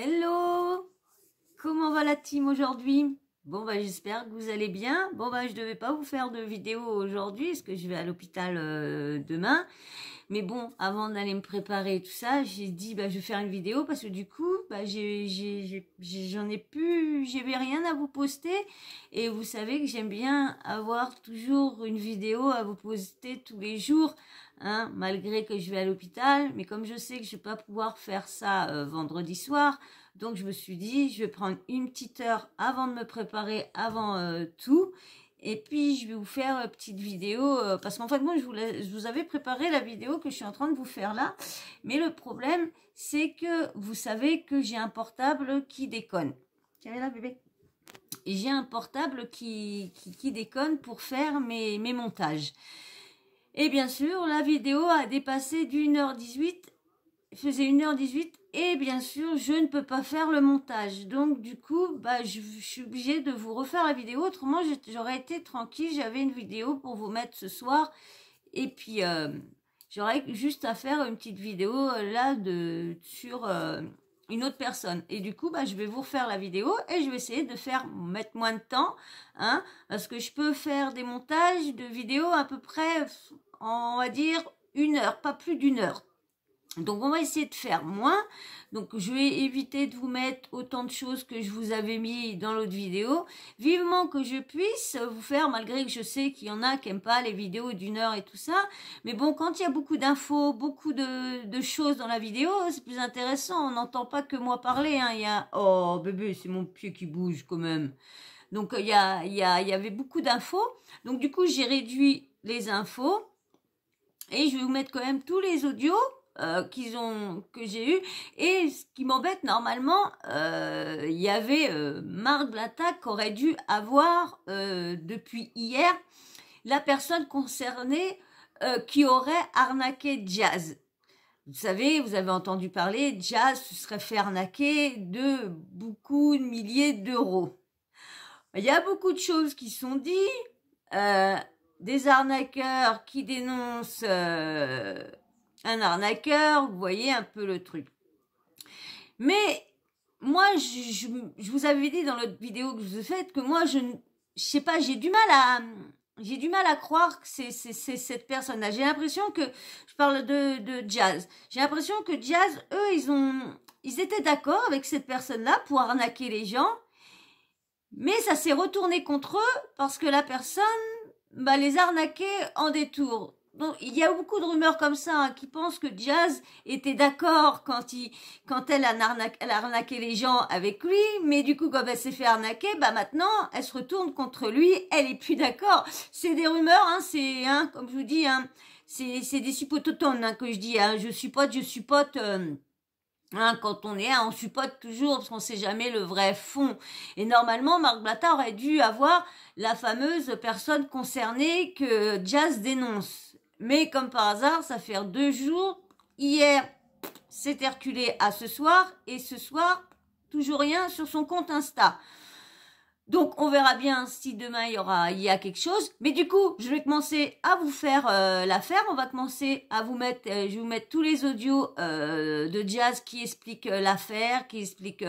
Hello! Comment va la team aujourd'hui? Bon, bah, j'espère que vous allez bien. Bon, bah, je devais pas vous faire de vidéo aujourd'hui parce que je vais à l'hôpital demain. Mais bon, avant d'aller me préparer et tout ça, j'ai dit, bah, je vais faire une vidéo parce que du coup, bah, j'en ai plus, j'avais rien à vous poster. Et vous savez que j'aime bien avoir toujours une vidéo à vous poster tous les jours, hein, malgré que je vais à l'hôpital. Mais comme je sais que je vais pas pouvoir faire ça vendredi soir, donc je me suis dit, je vais prendre une petite heure avant de me préparer, avant tout. Et puis je vais vous faire une petite vidéo, parce qu'en fait moi je vous avais préparé la vidéo que je suis en train de vous faire là. Mais le problème, c'est que vous savez que j'ai un portable qui déconne. Tiens là bébé. Et j'ai un portable qui déconne pour faire mes montages. Et bien sûr, la vidéo a dépassé d'1h18. Faisait 1h18 et bien sûr je ne peux pas faire le montage, donc du coup bah je suis obligée de vous refaire la vidéo, autrement j'aurais été tranquille, j'avais une vidéo pour vous mettre ce soir et puis j'aurais juste à faire une petite vidéo là sur une autre personne, et du coup bah je vais vous refaire la vidéo et je vais essayer de mettre moins de temps, hein, parce que je peux faire des montages de vidéos à peu près, on va dire 1 heure, pas plus d'1 heure. Donc on va essayer de faire moins. Donc je vais éviter de vous mettre autant de choses que je vous avais mis dans l'autre vidéo. Vivement que je puisse vous faire, malgré que je sais qu'il y en a qui n'aiment pas les vidéos d'1 heure et tout ça. Mais bon, quand il y a beaucoup d'infos, beaucoup de choses dans la vidéo, c'est plus intéressant. On n'entend pas que moi parler, hein. Il y a... Oh bébé, c'est mon pied qui bouge quand même. Donc il y avait beaucoup d'infos. Donc du coup j'ai réduit les infos. Et je vais vous mettre quand même tous les audios que j'ai eu. Et ce qui m'embête, normalement, il y avait Marc Blattac qui aurait dû avoir depuis hier la personne concernée qui aurait arnaqué Jazz. Vous savez, vous avez entendu parler, Jazz se serait fait arnaquer de beaucoup de milliers d'euros. Il y a beaucoup de choses qui sont dites. Des arnaqueurs qui dénoncent un arnaqueur, vous voyez un peu le truc. Mais moi, je vous avais dit dans l'autre vidéo que je vous ai faite que moi, je sais pas, j'ai du mal à croire que c'est cette personne-là. J'ai l'impression que, je parle de Jazz, j'ai l'impression que Jazz, eux, ils étaient d'accord avec cette personne-là pour arnaquer les gens, mais ça s'est retourné contre eux parce que la personne les arnaquait en détour. Donc, il y a beaucoup de rumeurs comme ça, hein, qui pensent que Jazz était d'accord quand elle a arnaqué les gens avec lui, mais du coup, comme elle s'est fait arnaquer, maintenant, elle se retourne contre lui, elle est plus d'accord. C'est des rumeurs, hein, comme je vous dis, hein, c'est des suppototones, hein, que je dis, hein, je suppote, hein, quand on supporte toujours parce qu'on sait jamais le vrai fond. Et normalement, Marc Blattard aurait dû avoir la fameuse personne concernée que Jazz dénonce. Mais comme par hasard, ça fait 2 jours. Hier, c'est reculé à ce soir. Et ce soir, toujours rien sur son compte Insta. Donc, on verra bien si demain, il y a quelque chose. Mais du coup, je vais commencer à vous faire l'affaire. On va commencer à vous mettre, je vais vous mettre tous les audios de Jazz qui expliquent l'affaire, qui expliquent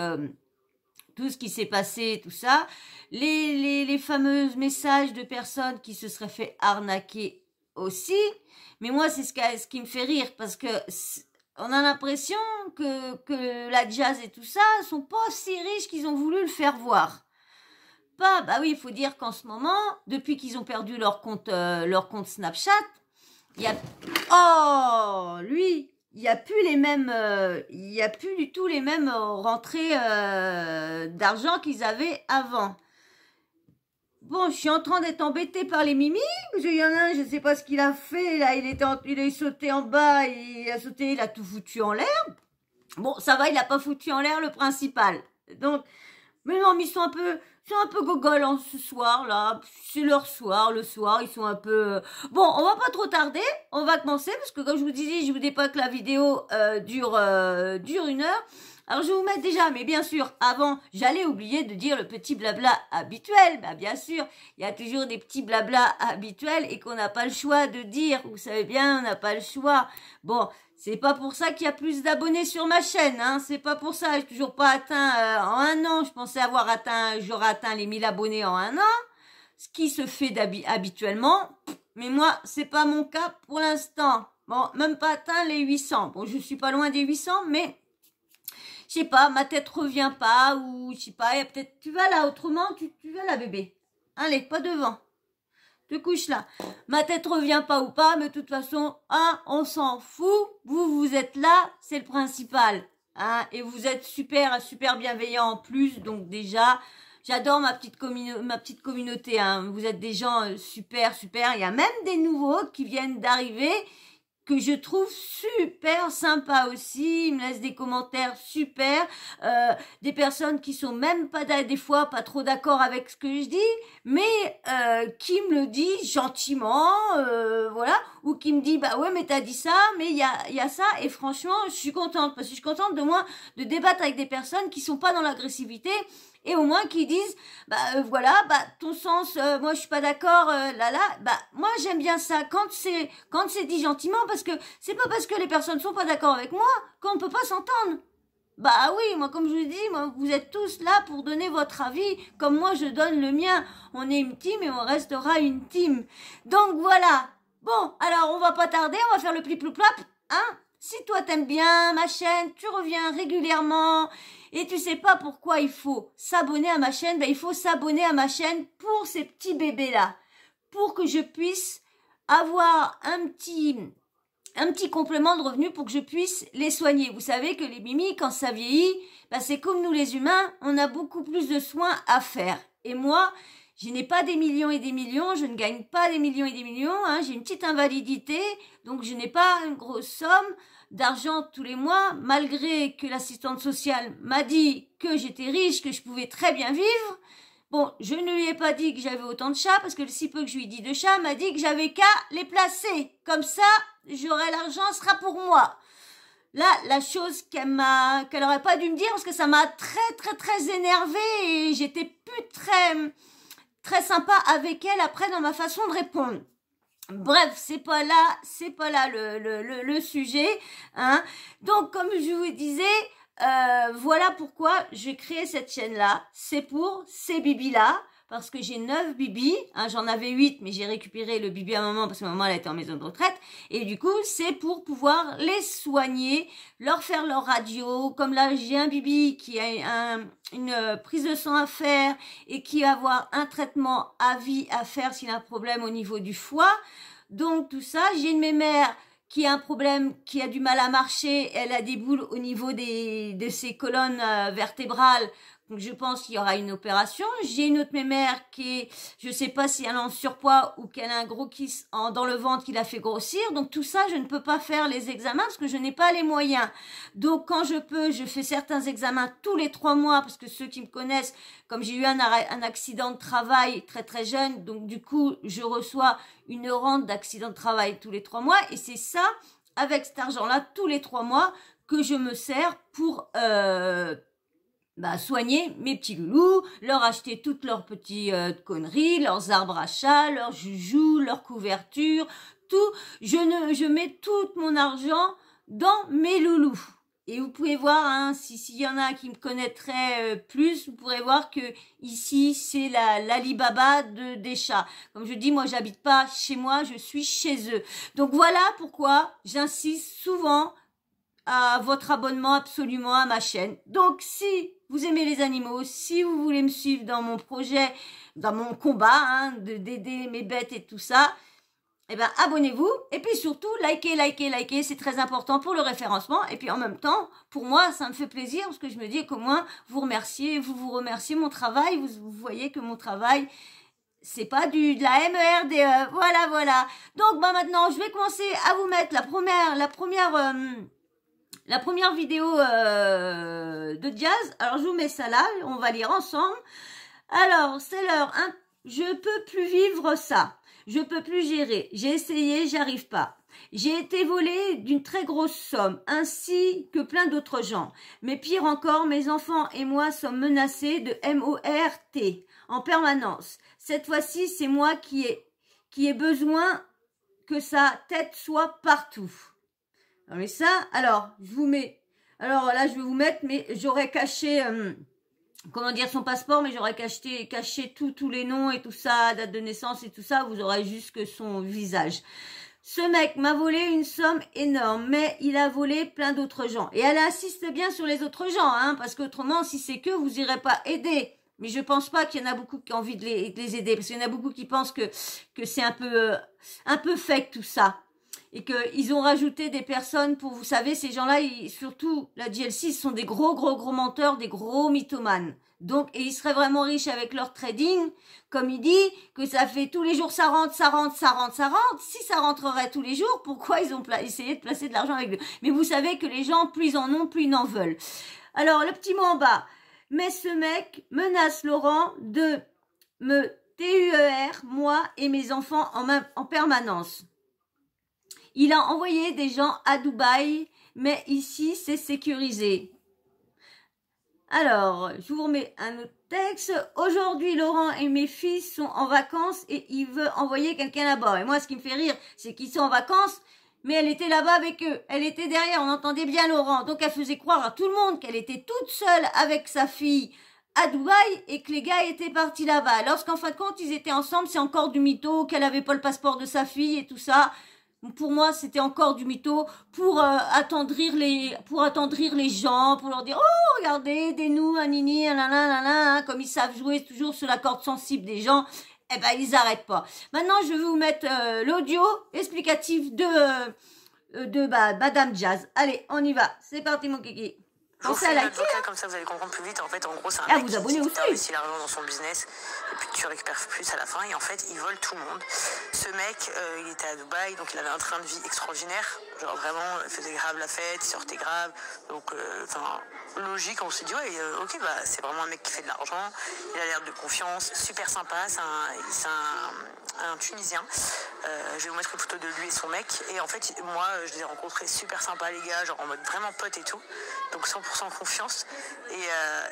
tout ce qui s'est passé, tout ça. Les fameux messages de personnes qui se seraient fait arnaquer aussi. Mais moi, c'est ce qui me fait rire, parce que on a l'impression que la Jazz et tout ça sont pas si riches qu'ils ont voulu le faire voir. Bah oui, il faut dire qu'en ce moment, depuis qu'ils ont perdu leur compte Snapchat, il y a... lui, il n'y a plus les mêmes... il n'y a plus du tout les mêmes rentrées d'argent qu'ils avaient avant. Bon, je suis en train d'être embêtée par les mimis, parce qu'il y en a un, je ne sais pas ce qu'il a fait, là, il est sauté en bas, il a tout foutu en l'air. Bon, ça va, il n'a pas foutu en l'air le principal. Donc, mais non, mais ils sont un peu gogol ce soir, là. C'est leur soir, le soir, ils sont un peu... Bon, on va pas trop tarder, on va commencer, parce que comme je vous disais, je vous dis pas que la vidéo dure 1 heure. Alors, je vais vous mettre déjà, mais bien sûr, avant, j'allais oublier de dire le petit blabla habituel. Bah, bien sûr, il y a toujours des petits blabla habituels et qu'on n'a pas le choix de dire. Vous savez bien, on n'a pas le choix. Bon, C'est pas pour ça qu'il y a plus d'abonnés sur ma chaîne, hein. C'est pas pour ça. J'ai toujours pas atteint en un an. Je pensais j'aurais atteint les 1000 abonnés en un an. Ce qui se fait habituellement. Mais moi, c'est pas mon cas pour l'instant. Bon, même pas atteint les 800. Bon, je suis pas loin des 800, mais je sais pas, ma tête revient pas, ou je sais pas, peut-être tu vas là, autrement, tu vas là, bébé. Allez, pas devant. Te couche là. Ma tête revient pas ou pas, mais de toute façon, hein, on s'en fout. Vous êtes là, c'est le principal. Hein, et vous êtes super, super bienveillants en plus, donc déjà, j'adore ma petite communauté. Hein. Vous êtes des gens super, super. Il y a même des nouveaux qui viennent d'arriver, que je trouve super sympa aussi. Ils me laissent des commentaires super. Des personnes qui sont même pas, des fois, pas trop d'accord avec ce que je dis, mais qui me le disent gentiment, voilà, ou qui me dit, bah ouais, mais t'as dit ça, mais il y a ça, et franchement, je suis contente, parce que je suis contente de moi de débattre avec des personnes qui sont pas dans l'agressivité, et au moins qui disent, voilà, ton sens, moi je suis pas d'accord, moi j'aime bien ça quand c'est dit gentiment, parce que c'est pas parce que les personnes sont pas d'accord avec moi qu'on ne peut pas s'entendre. Bah oui, moi comme je vous dis, moi, vous êtes tous là pour donner votre avis, comme moi je donne le mien. On est une team et on restera une team. Donc voilà. Bon, alors on va pas tarder, on va faire le pli-plou-plap, hein. Si toi t'aimes bien ma chaîne, tu reviens régulièrement et tu sais pas pourquoi il faut s'abonner à ma chaîne, il faut s'abonner à ma chaîne pour ces petits bébés-là, pour que je puisse avoir un petit complément de revenu pour que je puisse les soigner. Vous savez que les mimis, quand ça vieillit, c'est comme nous les humains, on a beaucoup plus de soins à faire. Et moi, je n'ai pas des millions et des millions, je ne gagne pas des millions et des millions, hein, j'ai une petite invalidité, donc je n'ai pas une grosse somme d'argent tous les mois, malgré que l'assistante sociale m'a dit que j'étais riche, que je pouvais très bien vivre. Bon, je ne lui ai pas dit que j'avais autant de chats, parce que le si peu que je lui ai dit de chats m'a dit que j'avais qu'à les placer. Comme ça, j'aurai l'argent, sera pour moi. Là, la chose qu'elle aurait pas dû me dire, parce que ça m'a très, très, très énervée, et j'étais plus très sympa avec elle après dans ma façon de répondre. Bref, c'est pas là le sujet, hein. Donc, comme je vous disais, voilà pourquoi j'ai créé cette chaîne-là. C'est pour ces bibis-là, parce que j'ai 9 bibis, hein, j'en avais 8, mais j'ai récupéré le bibi à maman parce que maman elle était en maison de retraite, et du coup c'est pour pouvoir les soigner, leur faire leur radio. Comme là j'ai un bibi qui a une prise de sang à faire et qui va avoir un traitement à vie à faire s'il a un problème au niveau du foie. Donc tout ça, j'ai une mémère qui a un problème, qui a du mal à marcher, elle a des boules au niveau de ses colonnes vertébrales. Donc je pense qu'il y aura une opération. J'ai une autre mémère qui est, je sais pas si elle est en surpoids ou qu'elle a un gros kiss dans le ventre qui l'a fait grossir. Donc tout ça, je ne peux pas faire les examens parce que je n'ai pas les moyens. Donc quand je peux, je fais certains examens tous les 3 mois parce que ceux qui me connaissent, comme j'ai eu un accident de travail très très jeune, donc du coup je reçois une rente d'accident de travail tous les 3 mois, et c'est ça, avec cet argent-là, tous les 3 mois, que je me sers pour soigner mes petits loulous, leur acheter toutes leurs petites conneries, leurs arbres à chat, leurs joujoux, leurs couvertures, tout. Je mets tout mon argent dans mes loulous. Et vous pouvez voir, hein, s'il y en a qui me connaîtraient plus, vous pourrez voir que ici, c'est l'Alibaba des chats. Comme je dis, moi, j'habite pas chez moi, je suis chez eux. Donc voilà pourquoi j'insiste souvent à votre abonnement absolument à ma chaîne. Donc si vous aimez les animaux, si vous voulez me suivre dans mon projet, dans mon combat, hein, d'aider mes bêtes et tout ça, abonnez-vous, et puis surtout likez, c'est très important pour le référencement, et puis en même temps pour moi ça me fait plaisir parce que je me dis qu'au moins vous remerciez mon travail, vous voyez que mon travail c'est pas de la MERDE, voilà. Donc maintenant je vais commencer à vous mettre la première vidéo de jazz. Alors je vous mets ça là, on va lire ensemble. Alors c'est l'heure, hein. Je peux plus vivre ça. Je peux plus gérer. J'ai essayé, j'arrive pas. J'ai été volée d'une très grosse somme, ainsi que plein d'autres gens. Mais pire encore, mes enfants et moi sommes menacés de MORT en permanence. Cette fois-ci, c'est moi qui ai besoin que sa tête soit partout. mais ça, alors, je vous mets... Alors là, je vais vous mettre, mais j'aurais caché... comment dire, son passeport, mais j'aurais caché tous les noms et tout ça, date de naissance et tout ça, vous aurez juste que son visage. Ce mec m'a volé une somme énorme, mais il a volé plein d'autres gens. Et elle insiste bien sur les autres gens, hein, parce qu'autrement, si c'est que, vous irez pas aider. Mais je pense pas qu'il y en a beaucoup qui ont envie de les aider, parce qu'il y en a beaucoup qui pensent que c'est un peu fake tout ça. Et qu'ils ont rajouté des personnes pour, vous savez, ces gens-là, surtout la GLC, sont des gros menteurs, des gros mythomanes. Donc, et ils seraient vraiment riches avec leur trading, comme il dit, que ça fait tous les jours ça rentre. Si ça rentrerait tous les jours, pourquoi ils ont essayé de placer de l'argent avec eux? Mais vous savez que les gens, plus ils en ont, plus ils en veulent. Alors, le petit mot en bas. Mais ce mec menace Laurent de me TUER, moi et mes enfants en permanence. Il a envoyé des gens à Dubaï, mais ici, c'est sécurisé. Alors, je vous remets un autre texte. Aujourd'hui, Laurent et mes fils sont en vacances et il veut envoyer quelqu'un là-bas. Et moi, ce qui me fait rire, c'est qu'ils sont en vacances, mais elle était là-bas avec eux. Elle était derrière, on entendait bien Laurent. Donc, elle faisait croire à tout le monde qu'elle était toute seule avec sa fille à Dubaï et que les gars étaient partis là-bas. Lorsqu'en fin de compte, ils étaient ensemble, c'est encore du mytho, qu'elle avait pas le passeport de sa fille et tout ça. Pour moi, c'était encore du mytho pour attendrir les gens, pour leur dire oh regardez, aidez-nous, nini, nanana, comme ils savent jouer toujours sur la corde sensible des gens, eh ben ils arrêtent pas. Maintenant, je vais vous mettre l'audio explicatif de Madame Jazz. Allez, on y va. C'est parti mon kiki. Pensez à liker. Comme ça, vous allez comprendre plus vite. En fait, en gros, c'est un mec qui investit l'argent dans son business et puis tu récupères plus à la fin. Et en fait, il vole tout le monde. Ce mec, il était à Dubaï, donc il avait un train de vie extraordinaire. Genre vraiment, il faisait grave la fête, il sortait grave. Donc, logique, on se dit, ouais, ok, bah, c'est vraiment un mec qui fait de l'argent. Il a l'air de confiance, super sympa. C'est un Tunisien. Je vais vous mettre une photo de lui et son mec. Et en fait, moi, je les ai rencontrés super sympas, les gars, genre en mode vraiment pote et tout. Donc 100% confiance.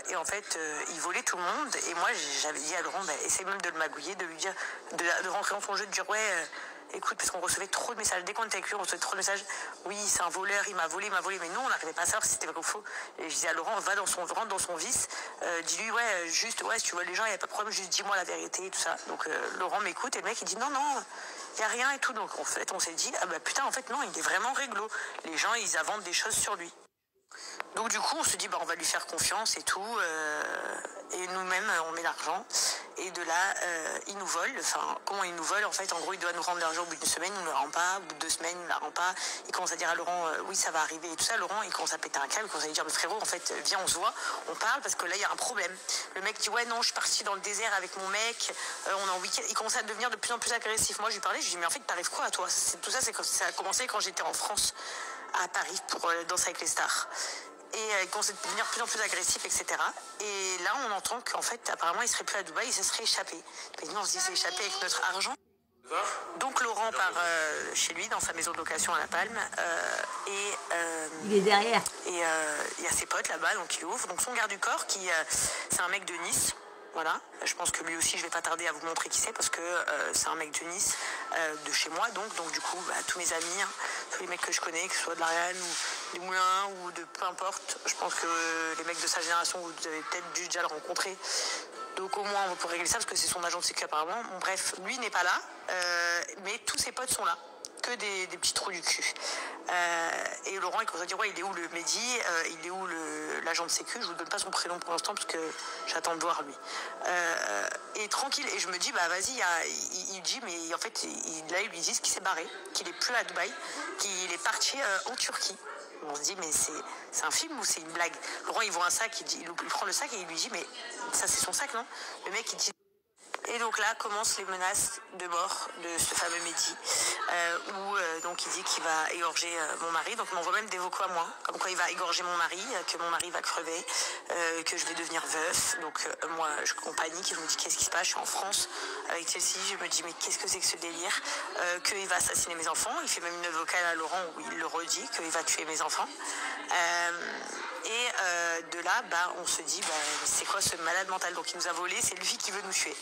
Et en fait, il volait tout le monde. Et moi, j'avais dit à Laurent, bah, essaye même de le magouiller, de lui dire, de rentrer dans son jeu, de dire, ouais, écoute, parce qu'on recevait trop de messages. Dès qu'on était avec lui, on recevait trop de messages. Oui, c'est un voleur, il m'a volé. Mais nous, on n'arrivait pas à savoir si c'était vrai ou faux. Et je disais à Laurent, rentre dans son vice. Dis-lui, ouais, juste, ouais, si tu vois les gens, il n'y a pas de problème, juste dis-moi la vérité et tout ça. Donc Laurent m'écoute et le mec, il dit, non, il n'y a rien et tout. Donc en fait, on s'est dit, ah bah putain, en fait, non, il est vraiment réglo. Les gens, ils inventent des choses sur lui. Donc du coup, on se dit, bah, on va lui faire confiance et tout. Et nous-mêmes, on met l'argent. Et de là, il nous vole. Enfin, comment il nous vole? En fait, en gros, il doit nous rendre l'argent au bout d'une semaine. Il ne le rend pas. Au bout de 2 semaines, il ne la rend pas. Il commence à dire à Laurent, oui, ça va arriver et tout ça. Laurent, il commence à péter un câble. Il commence à lui dire, mais frérot, en fait, viens, on se voit. On parle parce que là, il y a un problème. Le mec dit, ouais, non, je suis parti dans le désert avec mon mec. On est en week-end. Il commence à devenir de plus en plus agressif. Moi, je lui parlais. Je lui dis, mais en fait, t'arrives quoi à toi? Tout ça, ça a commencé quand j'étais en France, à Paris, pour danser avec les stars. Et il commence à devenir de plus en plus agressif, etc. Et là, on entend qu'en fait, apparemment, il serait plus à Dubaï, il se serait échappé. Et nous, on se dit, c'est échappé avec notre argent. Donc, Laurent part chez lui, dans sa maison de location à La Palme. Il est derrière. Et il y a ses potes là-bas, donc il ouvre. Donc, son garde du corps, c'est un mec de Nice. Voilà, je pense que lui aussi, je vais pas tarder à vous montrer qui c'est parce que c'est un mec de Nice, de chez moi. Donc du coup, tous mes amis, hein, tous les mecs que je connais, que ce soit de l'Ariane ou du Moulin ou de peu importe, je pense que les mecs de sa génération, vous avez peut-être dû déjà le rencontrer. Donc au moins, on pourrait régler ça parce que c'est son agent de sécu apparemment. Bon, bref, lui n'est pas là, mais tous ses potes sont là. Que des petits trous du cul. Et Laurent, il commence à dire, ouais, il est où le Mehdi, il est où l'agent de sécu? Je vous donne pas son prénom pour l'instant parce que j'attends de voir lui. Et tranquille, et je me dis, bah vas-y, il dit, mais en fait, là, ils lui disent qu'il s'est barré, qu'il est plus à Dubaï, qu'il est parti en Turquie. On se dit, mais c'est un film ou c'est une blague? Laurent, il voit un sac, il prend le sac et il lui dit, mais ça, c'est son sac, non? Le mec, il dit. Et donc là commencent les menaces de mort de ce fameux Mehdi, où donc il dit qu'il va égorger mon mari. Donc il m'envoie même des vocaux à moi, comme quoi il va égorger mon mari, que mon mari va crever, que je vais devenir veuf. Donc moi je panique, je me dis qu'est-ce qui se passe? Je suis en France avec Chelsea, je me dis mais qu'est-ce que c'est que ce délire? Qu'il va assassiner mes enfants. Il fait même une note vocale à Laurent où il le redit, qu'il va tuer mes enfants. Et de là, on se dit, c'est quoi ce malade mental? Donc il nous a volé, c'est lui qui veut nous tuer.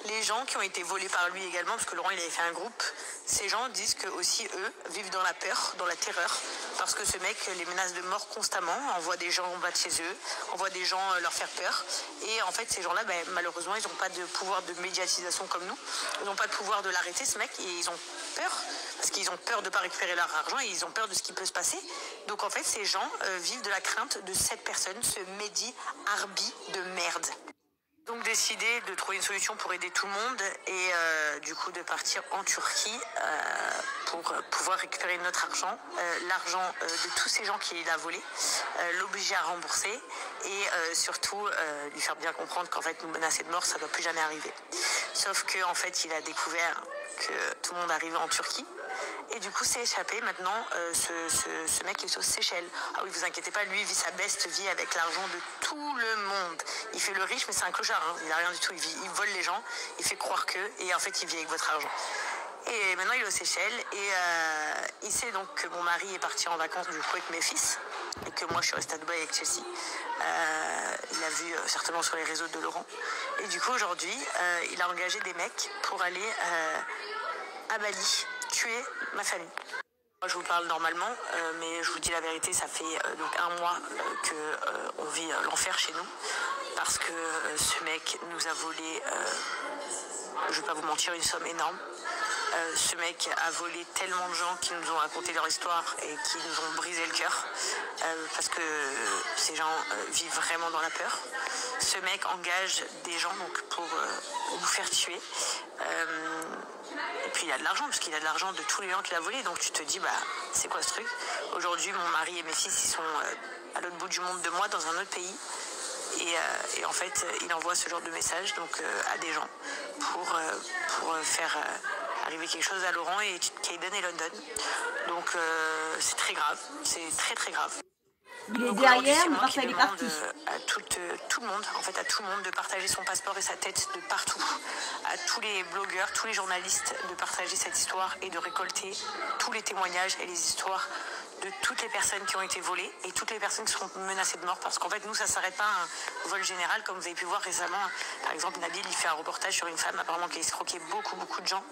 Les gens qui ont été volés par lui également, parce que Laurent il avait fait un groupe, ces gens disent que aussi eux vivent dans la peur, dans la terreur, parce que ce mec les menace de mort constamment, envoie des gens en bas de chez eux, envoie des gens leur faire peur, et en fait ces gens-là, malheureusement ils n'ont pas de pouvoir de médiatisation comme nous, ils n'ont pas de pouvoir de l'arrêter ce mec, et ils ont peur, parce qu'ils ont peur de ne pas récupérer leur argent, et ils ont peur de ce qui peut se passer. Donc en fait ces gens vivent de la crainte de cette personne, ce Mehdi Harbi de merde. Donc décidé de trouver une solution pour aider tout le monde et du coup de partir en Turquie pour pouvoir récupérer notre argent, l'argent de tous ces gens qu'il a volé, l'obliger à rembourser et surtout lui faire bien comprendre qu'en fait nous menacer de mort ça ne doit plus jamais arriver. Sauf qu'en fait il a découvert que tout le monde arrivait en Turquie. Et du coup, c'est échappé. Maintenant, ce mec est aux Seychelles. Ah oui, vous inquiétez pas, lui, il vit sa best vie avec l'argent de tout le monde. Il fait le riche, mais c'est un clochard. Hein. Il n'a rien du tout. Il vole les gens, il fait croire que, et en fait, il vit avec votre argent. Et maintenant, il est aux Seychelles. Et il sait donc que mon mari est parti en vacances du coup avec mes fils. Et que moi, je suis restée à Dubaï avec Chelsea. Il l'a vu certainement sur les réseaux de Laurent. Et du coup, aujourd'hui, il a engagé des mecs pour aller à Bali tuer ma famille. Moi, je vous parle normalement, mais je vous dis la vérité, ça fait donc 1 mois qu'on vit l'enfer chez nous, parce que ce mec nous a volé, je vais pas vous mentir, une somme énorme. Ce mec a volé tellement de gens qui nous ont raconté leur histoire et qui nous ont brisé le cœur, parce que ces gens vivent vraiment dans la peur. Ce mec engage des gens donc, pour nous faire tuer. Et puis il a de l'argent, parce qu'il a de l'argent de tous les gens qu'il a volés. Donc tu te dis, c'est quoi ce truc? Aujourd'hui, mon mari et mes fils, ils sont à l'autre bout du monde de moi, dans un autre pays. Et en fait, il envoie ce genre de message donc, à des gens pour faire arriver quelque chose à Laurent et Kaden et London. Donc c'est très grave, c'est très très grave. Il est derrière, mais il demande à tout le monde, en fait à tout le monde de partager son passeport et sa tête de partout, à tous les blogueurs, tous les journalistes de partager cette histoire et de récolter tous les témoignages et les histoires de toutes les personnes qui ont été volées et toutes les personnes qui seront menacées de mort, parce qu'en fait nous ça s'arrête pas à un vol général comme vous avez pu voir récemment. Par exemple Nabil il fait un reportage sur une femme apparemment qui a escroqué beaucoup de gens.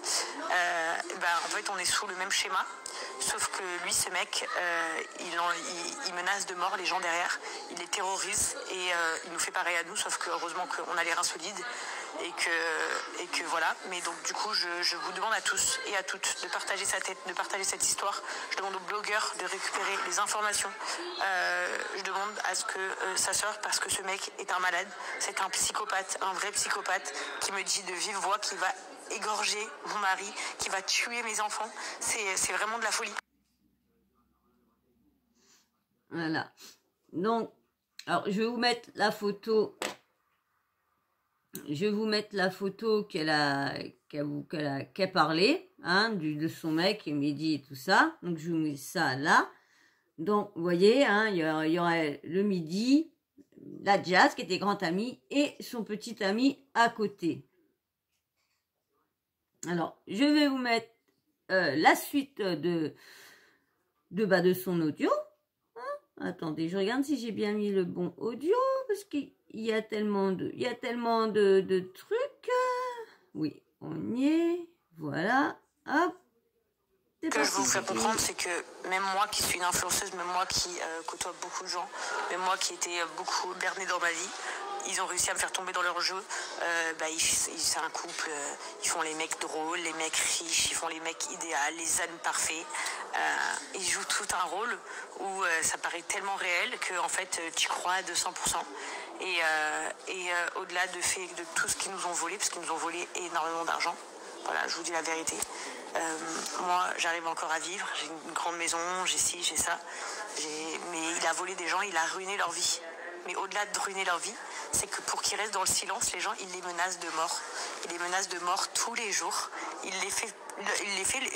En fait on est sous le même schéma, sauf que lui ce mec il menace de mort les gens derrière, il les terrorise et il nous fait pareil à nous, sauf que heureusement qu'on a les reins solides et que voilà. Mais donc du coup je vous demande à tous et à toutes de partager sa tête, de partager cette histoire. Je demande aux blogueurs de récupérer les informations. Je demande à ce que ça sorte, parce que ce mec est un malade, c'est un psychopathe, un vrai psychopathe qui me dit de vive voix qu'il va égorger mon mari, qui va tuer mes enfants. C'est vraiment de la folie. Voilà. Donc, alors je vais vous mettre la photo. Je vais vous mettre la photo qu'elle a parlé, hein, de son mec et Mehdi et tout ça. Donc je vous mets ça là. Donc vous voyez, hein, il y aurait le Mehdi, la Jazz qui était grande amie et son petit ami à côté. Alors je vais vous mettre la suite de son audio. Hein. Attendez, je regarde si j'ai bien mis le bon audio, parce qu'il y a tellement de trucs. Oui, on y est. Voilà. Hop. Ce que je veux vous faire comprendre, c'est que même moi qui suis une influenceuse, même moi qui côtoie beaucoup de gens, même moi qui étais beaucoup bernée dans ma vie, ils ont réussi à me faire tomber dans leur jeu. C'est un couple, ils font les mecs drôles, les mecs riches, ils font les mecs idéaux, les ânes parfaits. Ils jouent tout un rôle où ça paraît tellement réel que en fait tu crois à 200%. Et au-delà de tout ce qu'ils nous ont volé, parce qu'ils nous ont volé énormément d'argent. Voilà, je vous dis la vérité. Moi, j'arrive encore à vivre. J'ai une grande maison, j'ai ci, j'ai ça. Mais il a volé des gens, il a ruiné leur vie. Mais au-delà de ruiner leur vie, c'est que pour qu'ils restent dans le silence, les gens, il les menace de mort. Il les menace de mort tous les jours.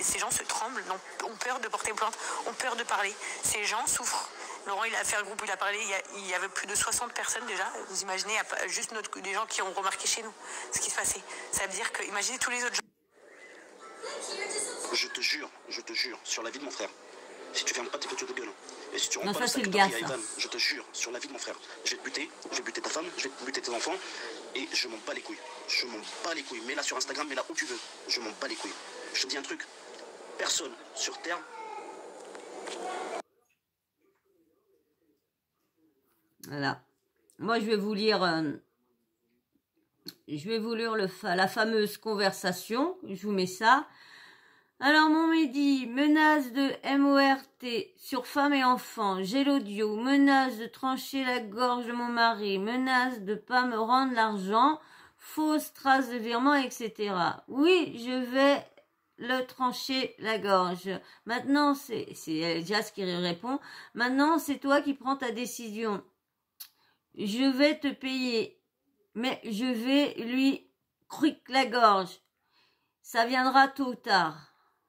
Ces gens se tremblent, ont peur de porter plainte, ont peur de parler. Ces gens souffrent. Laurent, il a fait un groupe où il a parlé, il y avait plus de 60 personnes déjà. Vous imaginez, juste des gens qui ont remarqué chez nous ce qui se passait. Ça veut dire que, imaginez tous les autres gens. Je te jure, sur la vie de mon frère. Si tu fermes pas tes photos de gueule, et si tu non, rentres ça pas c'est le gars, ça. Ivan, je te jure, sur la vie de mon frère, je vais te buter ta femme, je vais te buter tes enfants, et je m'en bats les couilles. Je m'en bats les couilles. Mets-la sur Instagram, mets-la où tu veux. Je m'en bats les couilles. Je te dis un truc, personne sur Terre... Voilà. Moi, je vais vous lire la fameuse conversation. Je vous mets ça. Alors, mon Mehdi, menace de MORT sur femme et enfant. J'ai l'audio. Menace de trancher la gorge de mon mari. Menace de pas me rendre l'argent. Fausse trace de virement, etc. Oui, je vais le trancher la gorge. Maintenant, c'est Jazz qui répond. Maintenant, c'est toi qui prends ta décision. Je vais te payer, mais je vais lui cric la gorge. Ça viendra tôt ou tard.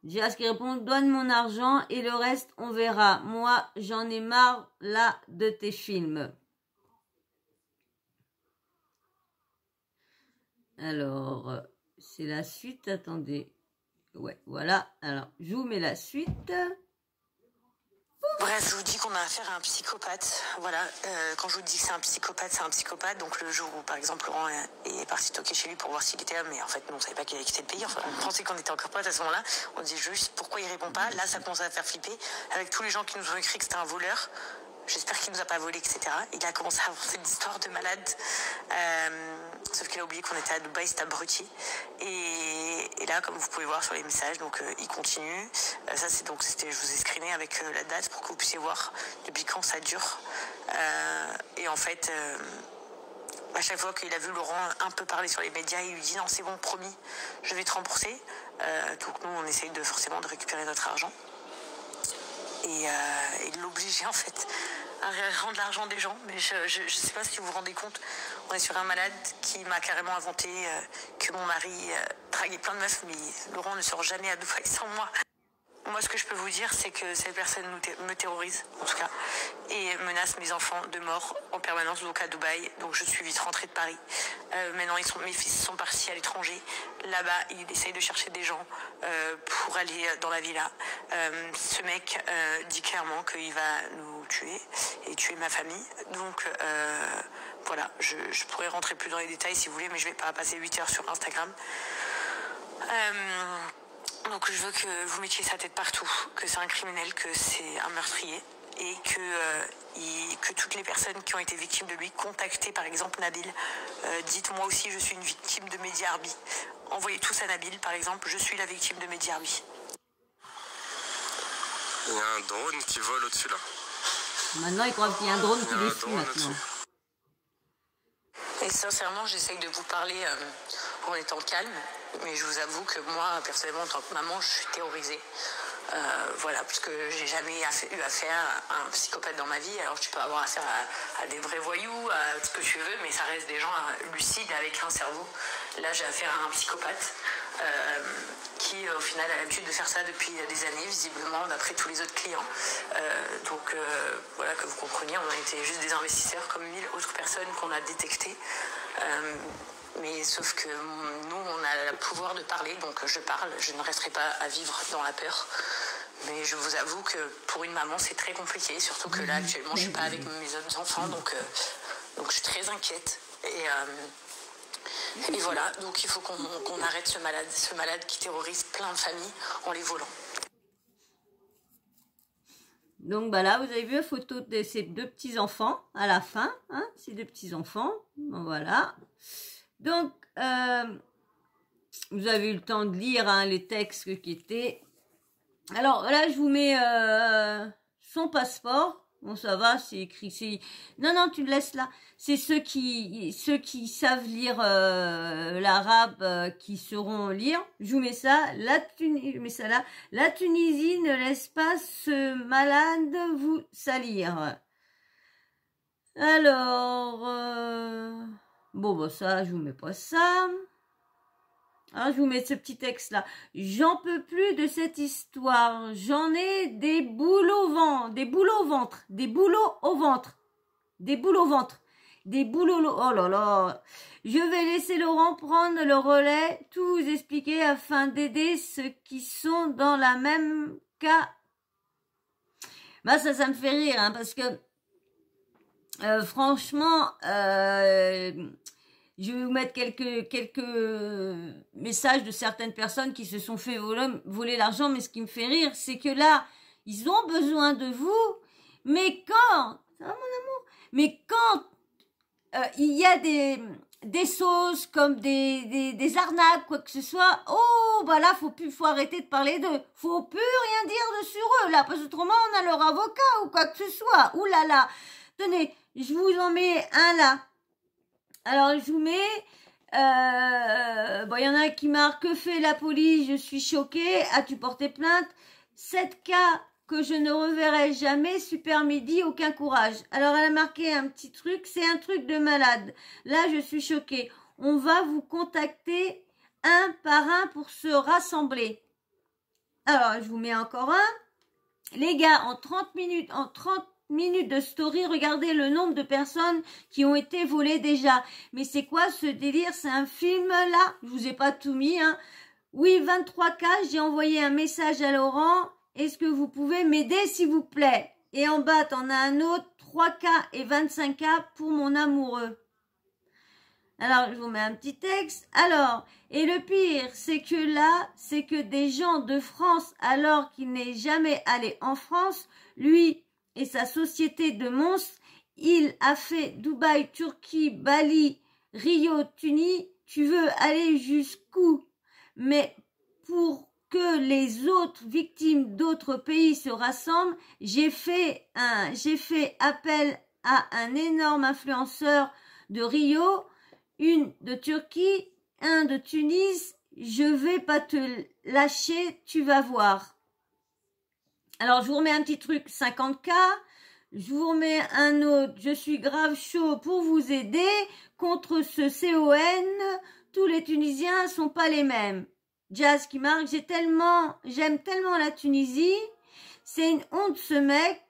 Jazz qui répond, donne mon argent et le reste, on verra. Moi, j'en ai marre, là, de tes films. Alors, c'est la suite, attendez. Ouais, voilà. Alors, je vous mets la suite. Bref, je vous dis qu'on a affaire à un psychopathe. Voilà, quand je vous dis que c'est un psychopathe, c'est un psychopathe. Donc le jour où, par exemple, Laurent est parti toquer chez lui pour voir s'il était là, mais en fait, nous, on savait pas qu'il avait quitté le pays. Enfin, on pensait qu'on était encore potes à ce moment-là. On dit juste pourquoi il répond pas. Là, ça commence à faire flipper. Avec tous les gens qui nous ont écrit que c'était un voleur. J'espère qu'il nous a pas volé, etc. Il a commencé à avancer une histoire de malade. Sauf qu'il a oublié qu'on était à Dubaï, c'était abruti. Et là, comme vous pouvez voir sur les messages, donc il continue. Ça, c'est donc, je vous ai screené avec la date pour que vous puissiez voir depuis quand ça dure. Et en fait, à chaque fois qu'il a vu Laurent un peu parler sur les médias, il lui dit non, c'est bon, promis, je vais te rembourser. Donc nous, on essaye forcément de récupérer notre argent. Et de l'obliger en fait à rendre l'argent des gens. Mais je sais pas si vous vous rendez compte, on est sur un malade qui m'a carrément inventé que mon mari draguait plein de meufs, mais Laurent ne sort jamais à Dubaï sans moi. Moi, ce que je peux vous dire, c'est que cette personne me terrorise, en tout cas, et menace mes enfants de mort en permanence, donc à Dubaï. Donc je suis vite rentrée de Paris. Maintenant, mes fils sont partis à l'étranger. Là-bas, il essaye de chercher des gens pour aller dans la villa. Ce mec dit clairement qu'il va nous tuer et tuer ma famille. Donc voilà, je pourrais rentrer plus dans les détails si vous voulez, mais je vais pas passer 8 heures sur Instagram. Donc je veux que vous mettiez sa tête partout, que c'est un criminel, que c'est un meurtrier et que toutes les personnes qui ont été victimes de lui, contactez par exemple Nabil, dites moi aussi je suis une victime de Mehdi Harbi. Envoyez tous à Nabil par exemple, je suis la victime de Mehdi Harbi. Il y a un drone qui vole au-dessus là. Maintenant ils croient qu'il y a un drone qui les suit maintenant. Et sincèrement j'essaye de vous parler en étant calme. Mais je vous avoue que moi, personnellement, en tant que maman, je suis terrorisée. Voilà, puisque j'ai jamais eu affaire à un psychopathe dans ma vie. Alors tu peux avoir affaire à des vrais voyous, à ce que tu veux, mais ça reste des gens lucides avec un cerveau. Là, j'ai affaire à un psychopathe qui, au final, a l'habitude de faire ça depuis des années, visiblement, d'après tous les autres clients. Donc, voilà, que vous compreniez, on a été juste des investisseurs comme 1000 autres personnes qu'on a détectées. Mais sauf que nous, on a le pouvoir de parler, donc je parle. Je ne resterai pas à vivre dans la peur. Mais je vous avoue que pour une maman, c'est très compliqué. Surtout que là, actuellement, je ne suis pas avec mes autres enfants. Donc je suis très inquiète. Et voilà, donc il faut qu'on arrête ce malade qui terrorise plein de familles en les volant. Donc bah là, vous avez vu la photo de ces deux petits-enfants à la fin. Hein, ces deux petits-enfants. Bon, voilà. Donc, vous avez eu le temps de lire les textes qui étaient. Alors là, je vous mets son passeport. Bon, ça va, c'est écrit. Non, tu le laisses là. C'est ceux qui savent lire l'arabe qui sauront lire. Je vous mets ça. Je mets ça là. La Tunisie ne laisse pas ce malade vous salir. Alors. Bon, bah ça, je vous mets pas ça. Hein, je vous mets ce petit texte-là. J'en peux plus de cette histoire. J'en ai des boules au ventre. Des boules au ventre. Des boulots au ventre. Des boules au ventre. Des boulots... Oh là là. Je vais laisser Laurent prendre le relais, tout vous expliquer afin d'aider ceux qui sont dans la même cas. Bah ça me fait rire, hein, parce que franchement, je vais vous mettre quelques messages de certaines personnes qui se sont fait voler l'argent, mais ce qui me fait rire, c'est que là, ils ont besoin de vous, mais quand, ça va mon amour, mais quand il y a des sauces comme des arnaques, quoi que ce soit, oh, bah là, faut arrêter de parler d'eux. Faut plus rien dire sur eux, là, parce que autrement, on a leur avocat ou quoi que ce soit. Ouh là là. Tenez, je vous en mets un là. Alors, je vous mets, bon, il y en a un qui marque, que fait la police? Je suis choquée. As-tu porté plainte? 7 cas que je ne reverrai jamais, super midi, aucun courage. Alors, elle a marqué un petit truc, c'est un truc de malade. Là, je suis choquée. On va vous contacter un par un pour se rassembler. Alors, je vous mets encore un. Les gars, en 30 minutes de story, regardez le nombre de personnes qui ont été volées déjà. Mais c'est quoi ce délire? C'est un film là? Je vous ai pas tout mis, hein. Oui, 23 cas, j'ai envoyé un message à Laurent. Est-ce que vous pouvez m'aider, s'il vous plaît? Et en bas, t'en as un autre, 3 cas et 25 cas pour mon amoureux. Alors, je vous mets un petit texte. Alors, et le pire, c'est que là, c'est que des gens de France, alors qu'il n'est jamais allé en France, lui et sa société de monstres, il a fait Dubaï, Turquie, Bali, Rio, Tunis. Tu veux aller jusqu'où? Mais pour que les autres victimes d'autres pays se rassemblent, j'ai fait appel à un énorme influenceur de Rio, une de Turquie, un de Tunis. Je vais pas te lâcher, tu vas voir. Alors, je vous remets un petit truc, 50K. Je vous remets un autre, je suis grave chaud pour vous aider contre ce CON. Tous les Tunisiens sont pas les mêmes. Jazz qui marque, j'aime tellement la Tunisie. C'est une honte ce mec.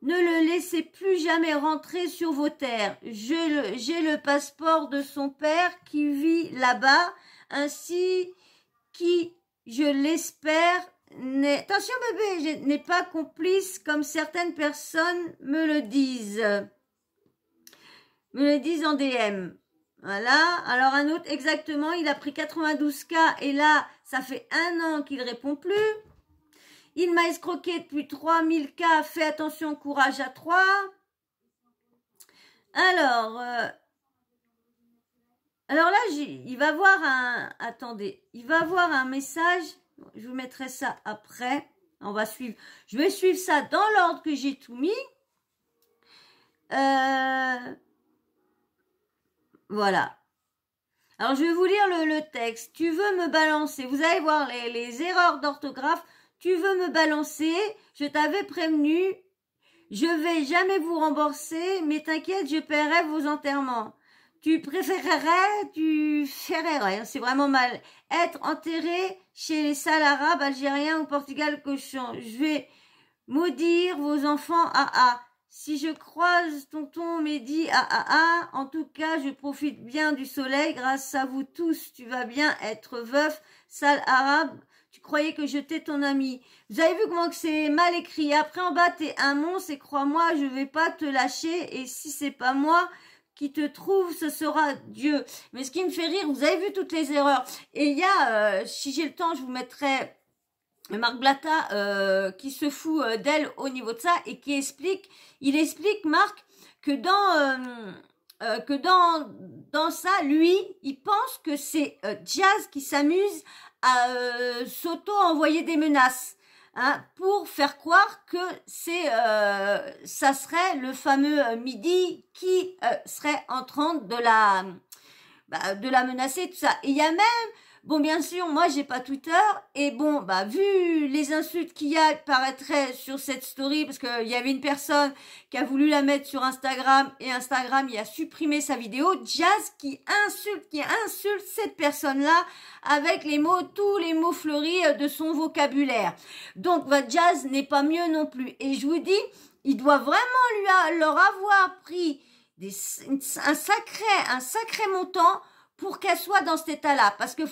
Ne le laissez plus jamais rentrer sur vos terres. J'ai le passeport de son père qui vit là-bas, ainsi qui, je l'espère, attention bébé, n'est pas complice comme certaines personnes me le disent. Me le disent en DM. Voilà. Alors un autre, exactement, il a pris 92K et là, ça fait 1 an qu'il répond plus. Il m'a escroqué depuis 3000K. Fais attention, courage à 3. Alors là, il va voir un... Attendez, il va voir un message. Je vous mettrai ça après. On va suivre. Je vais suivre ça dans l'ordre que j'ai tout mis. Voilà. Alors, je vais vous lire le texte. Tu veux me balancer. Vous allez voir les erreurs d'orthographe. Tu veux me balancer. Je t'avais prévenu. Je vais jamais vous rembourser. Mais t'inquiète, je paierai vos enterrements. Tu préférerais, tu ferais, c'est vraiment mal, être enterré chez les sales arabes, algériens ou Portugal cochon. Je vais maudire vos enfants, Si je croise tonton Mehdi, en tout cas, je profite bien du soleil grâce à vous tous. Tu vas bien être veuf, sale arabe. Tu croyais que j'étais ton ami. Vous avez vu comment que c'est mal écrit. Après, en bas, t'es un monstre et crois-moi, je vais pas te lâcher. Et si c'est pas moi qui te trouve, ce sera Dieu. Mais ce qui me fait rire, vous avez vu toutes les erreurs. Et il y a, si j'ai le temps, je vous mettrai Marc Blatta qui se fout d'elle au niveau de ça et qui explique, il explique, Marc, que dans ça, lui, il pense que c'est Jazz qui s'amuse à s'auto-envoyer des menaces. Hein, pour faire croire que ça serait le fameux Mehdi qui serait en train de la menacer, tout ça. Et il y a même, bon, bien sûr, moi, j'ai pas Twitter, et bon, vu les insultes qu'il y a, il paraîtrait sur cette story, parce qu'il y avait une personne qui a voulu la mettre sur Instagram, et Instagram, il a supprimé sa vidéo, Jazz qui insulte cette personne-là, avec tous les mots fleuris de son vocabulaire. Donc, Jazz n'est pas mieux non plus. Et je vous dis, il doit vraiment leur avoir pris un sacré montant pour qu'elle soit dans cet état-là. Parce que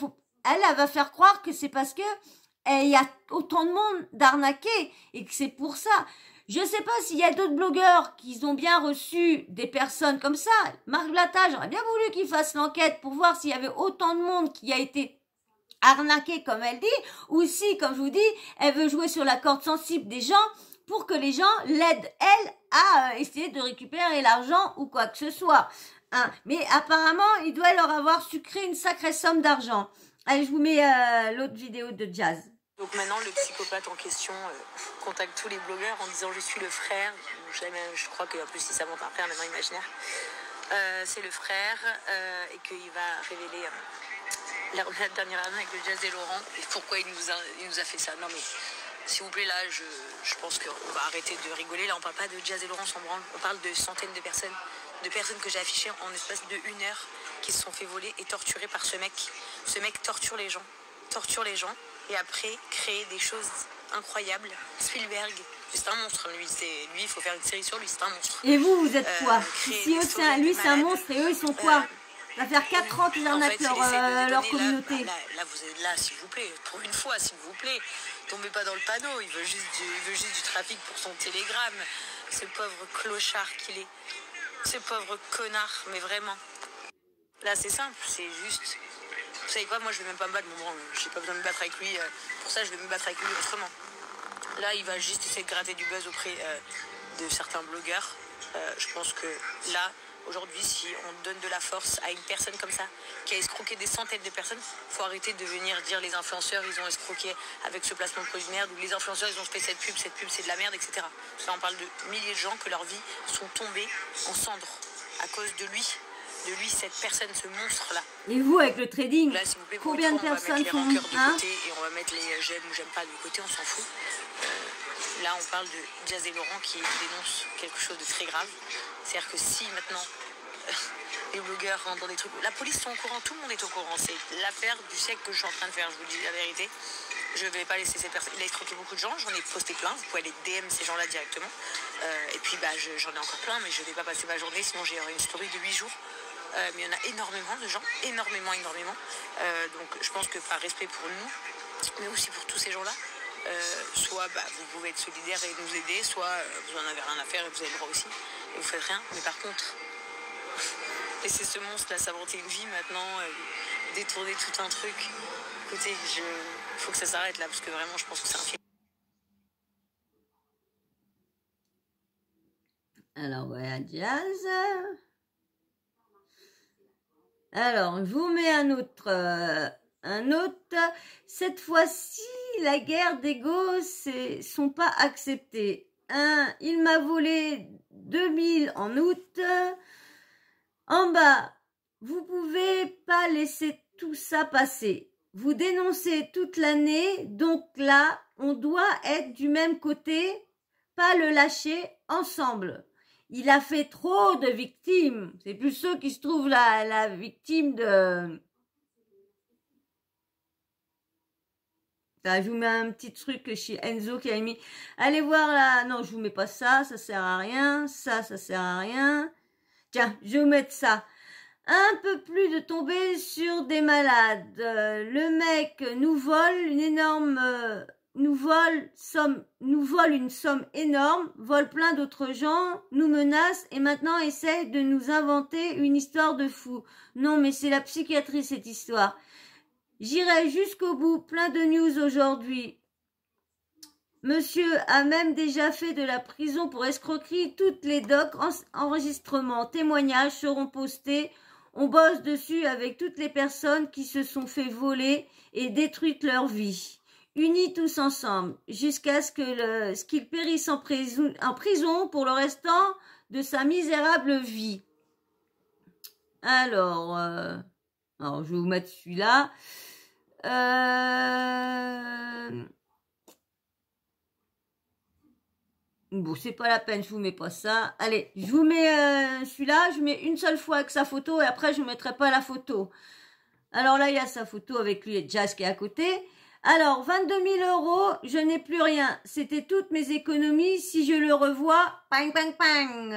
elle va faire croire que c'est parce que il y a autant de monde d'arnaquer et que c'est pour ça. Je ne sais pas s'il y a d'autres blogueurs qui ont bien reçu des personnes comme ça. Marc Blatta, j'aurais bien voulu qu'il fasse l'enquête pour voir s'il y avait autant de monde qui a été arnaqué comme elle dit, ou si, comme je vous dis, elle veut jouer sur la corde sensible des gens pour que les gens l'aident, elle, à essayer de récupérer l'argent ou quoi que ce soit. Hein. Mais apparemment, il doit leur avoir sucré une sacrée somme d'argent. Allez, je vous mets l'autre vidéo de Jazz. Donc maintenant, le psychopathe en question contacte tous les blogueurs en disant « Je suis le frère ». Je crois qu'en plus, si ça monte un frère, maintenant imaginaire. C'est le frère et qu'il va révéler la dernière arnaque de Jazz et Laurent. Et pourquoi il nous a fait ça. Non mais, s'il vous plaît, là, je pense qu'on va arrêter de rigoler. Là, on parle pas de Jazz et Laurent s'en branle. On parle de centaines de personnes que j'ai affichées en espace de 1 heure qui se sont fait voler et torturer par ce mec. Ce mec torture les gens. Et après créer des choses incroyables. Spielberg, c'est un monstre, lui, il faut faire une série sur lui, c'est un monstre. Et vous êtes quoi? Si eux, lui c'est un monstre et eux ils sont quoi? Ça va faire 4 ans qu'ils arnaquent leur communauté. Là, vous êtes là, s'il vous plaît, pour une fois, s'il vous plaît, tombez pas dans le panneau, il veut juste du trafic pour son télégramme. Ce pauvre clochard qu'il est, ce pauvre connard, mais vraiment. Là, c'est simple, c'est juste... Vous savez quoi, moi je vais même pas me battre, j'ai pas besoin de me battre avec lui, pour ça je vais me battre avec lui autrement. Là il va juste essayer de gratter du buzz auprès de certains blogueurs. Je pense que là, aujourd'hui, si on donne de la force à une personne comme ça, qui a escroqué des centaines de personnes, faut arrêter de venir dire les influenceurs ils ont escroqué avec ce placement de produit merde, ou les influenceurs ils ont fait cette pub c'est de la merde, etc. Là on parle de milliers de gens que leur vie sont tombées en cendres à cause de lui, cette personne, ce monstre-là. Et vous, avec le trading, là, s'il vous plaît, combien de personnes sont... On va mettre les rancœurs de côté et on va mettre les j'aime ou j'aime pas de côté, on s'en fout. Là, on parle de Jazz et Laurent qui dénoncent quelque chose de très grave. C'est-à-dire que si maintenant les blogueurs rentrent dans des trucs... La police sont au courant, tout le monde est au courant. C'est l'affaire du siècle que je suis en train de faire, je vous dis la vérité. Je ne vais pas laisser ces personnes... Il a escroqué beaucoup de gens, j'en ai posté plein. Vous pouvez aller DM ces gens-là directement. Et puis, j'en ai encore plein, mais je ne vais pas passer ma journée, sinon j'ai une story de 8 jours. Mais il y en a énormément de gens, énormément. Donc je pense que par respect pour nous, mais aussi pour tous ces gens-là, soit vous pouvez être solidaires et nous aider, soit vous en avez rien à faire et vous avez le droit aussi, et vous faites rien. Mais par contre, laissez ce monstre-là s'inventer une vie maintenant, détourner tout un truc. Écoutez, il faut que ça s'arrête là, parce que vraiment je pense que c'est un film. Alors voilà, Jazz. Alors, je vous mets un autre. Cette fois-ci, la guerre d'ego sont pas acceptées. Il m'a volé 2000 en août. En bas, vous pouvez pas laisser tout ça passer. Vous dénoncez toute l'année, donc là, on doit être du même côté, pas le lâcher ensemble. Il a fait trop de victimes. C'est plus ceux qui se trouvent la victime de... Là, je vous mets un petit truc chez Enzo qui a mis. Allez voir là. Non, je vous mets pas ça. Ça sert à rien. Ça sert à rien. Tiens, je vais vous mettre ça. Un peu plus de tomber sur des malades. Le mec nous vole une énorme... nous vole une somme énorme, vole plein d'autres gens, nous menace et maintenant essaye de nous inventer une histoire de fou. Non, mais c'est la psychiatrie cette histoire. J'irai jusqu'au bout, plein de news aujourd'hui. Monsieur a même déjà fait de la prison pour escroquerie. Toutes les docs, enregistrements, témoignages seront postés. On bosse dessus avec toutes les personnes qui se sont fait voler et détruire leur vie. Unis tous ensemble, jusqu'à ce qu'il périsse en prison pour le restant de sa misérable vie. Alors je vais vous mettre celui-là. Bon, c'est pas la peine, je vous mets pas ça. Allez, je vous mets celui-là, je mets une seule fois avec sa photo et après je ne mettrai pas la photo. Alors là, il y a sa photo avec lui et Jazz qui est à côté. Alors, 22 000 €, je n'ai plus rien. C'était toutes mes économies. Si je le revois, pang, pang, pang.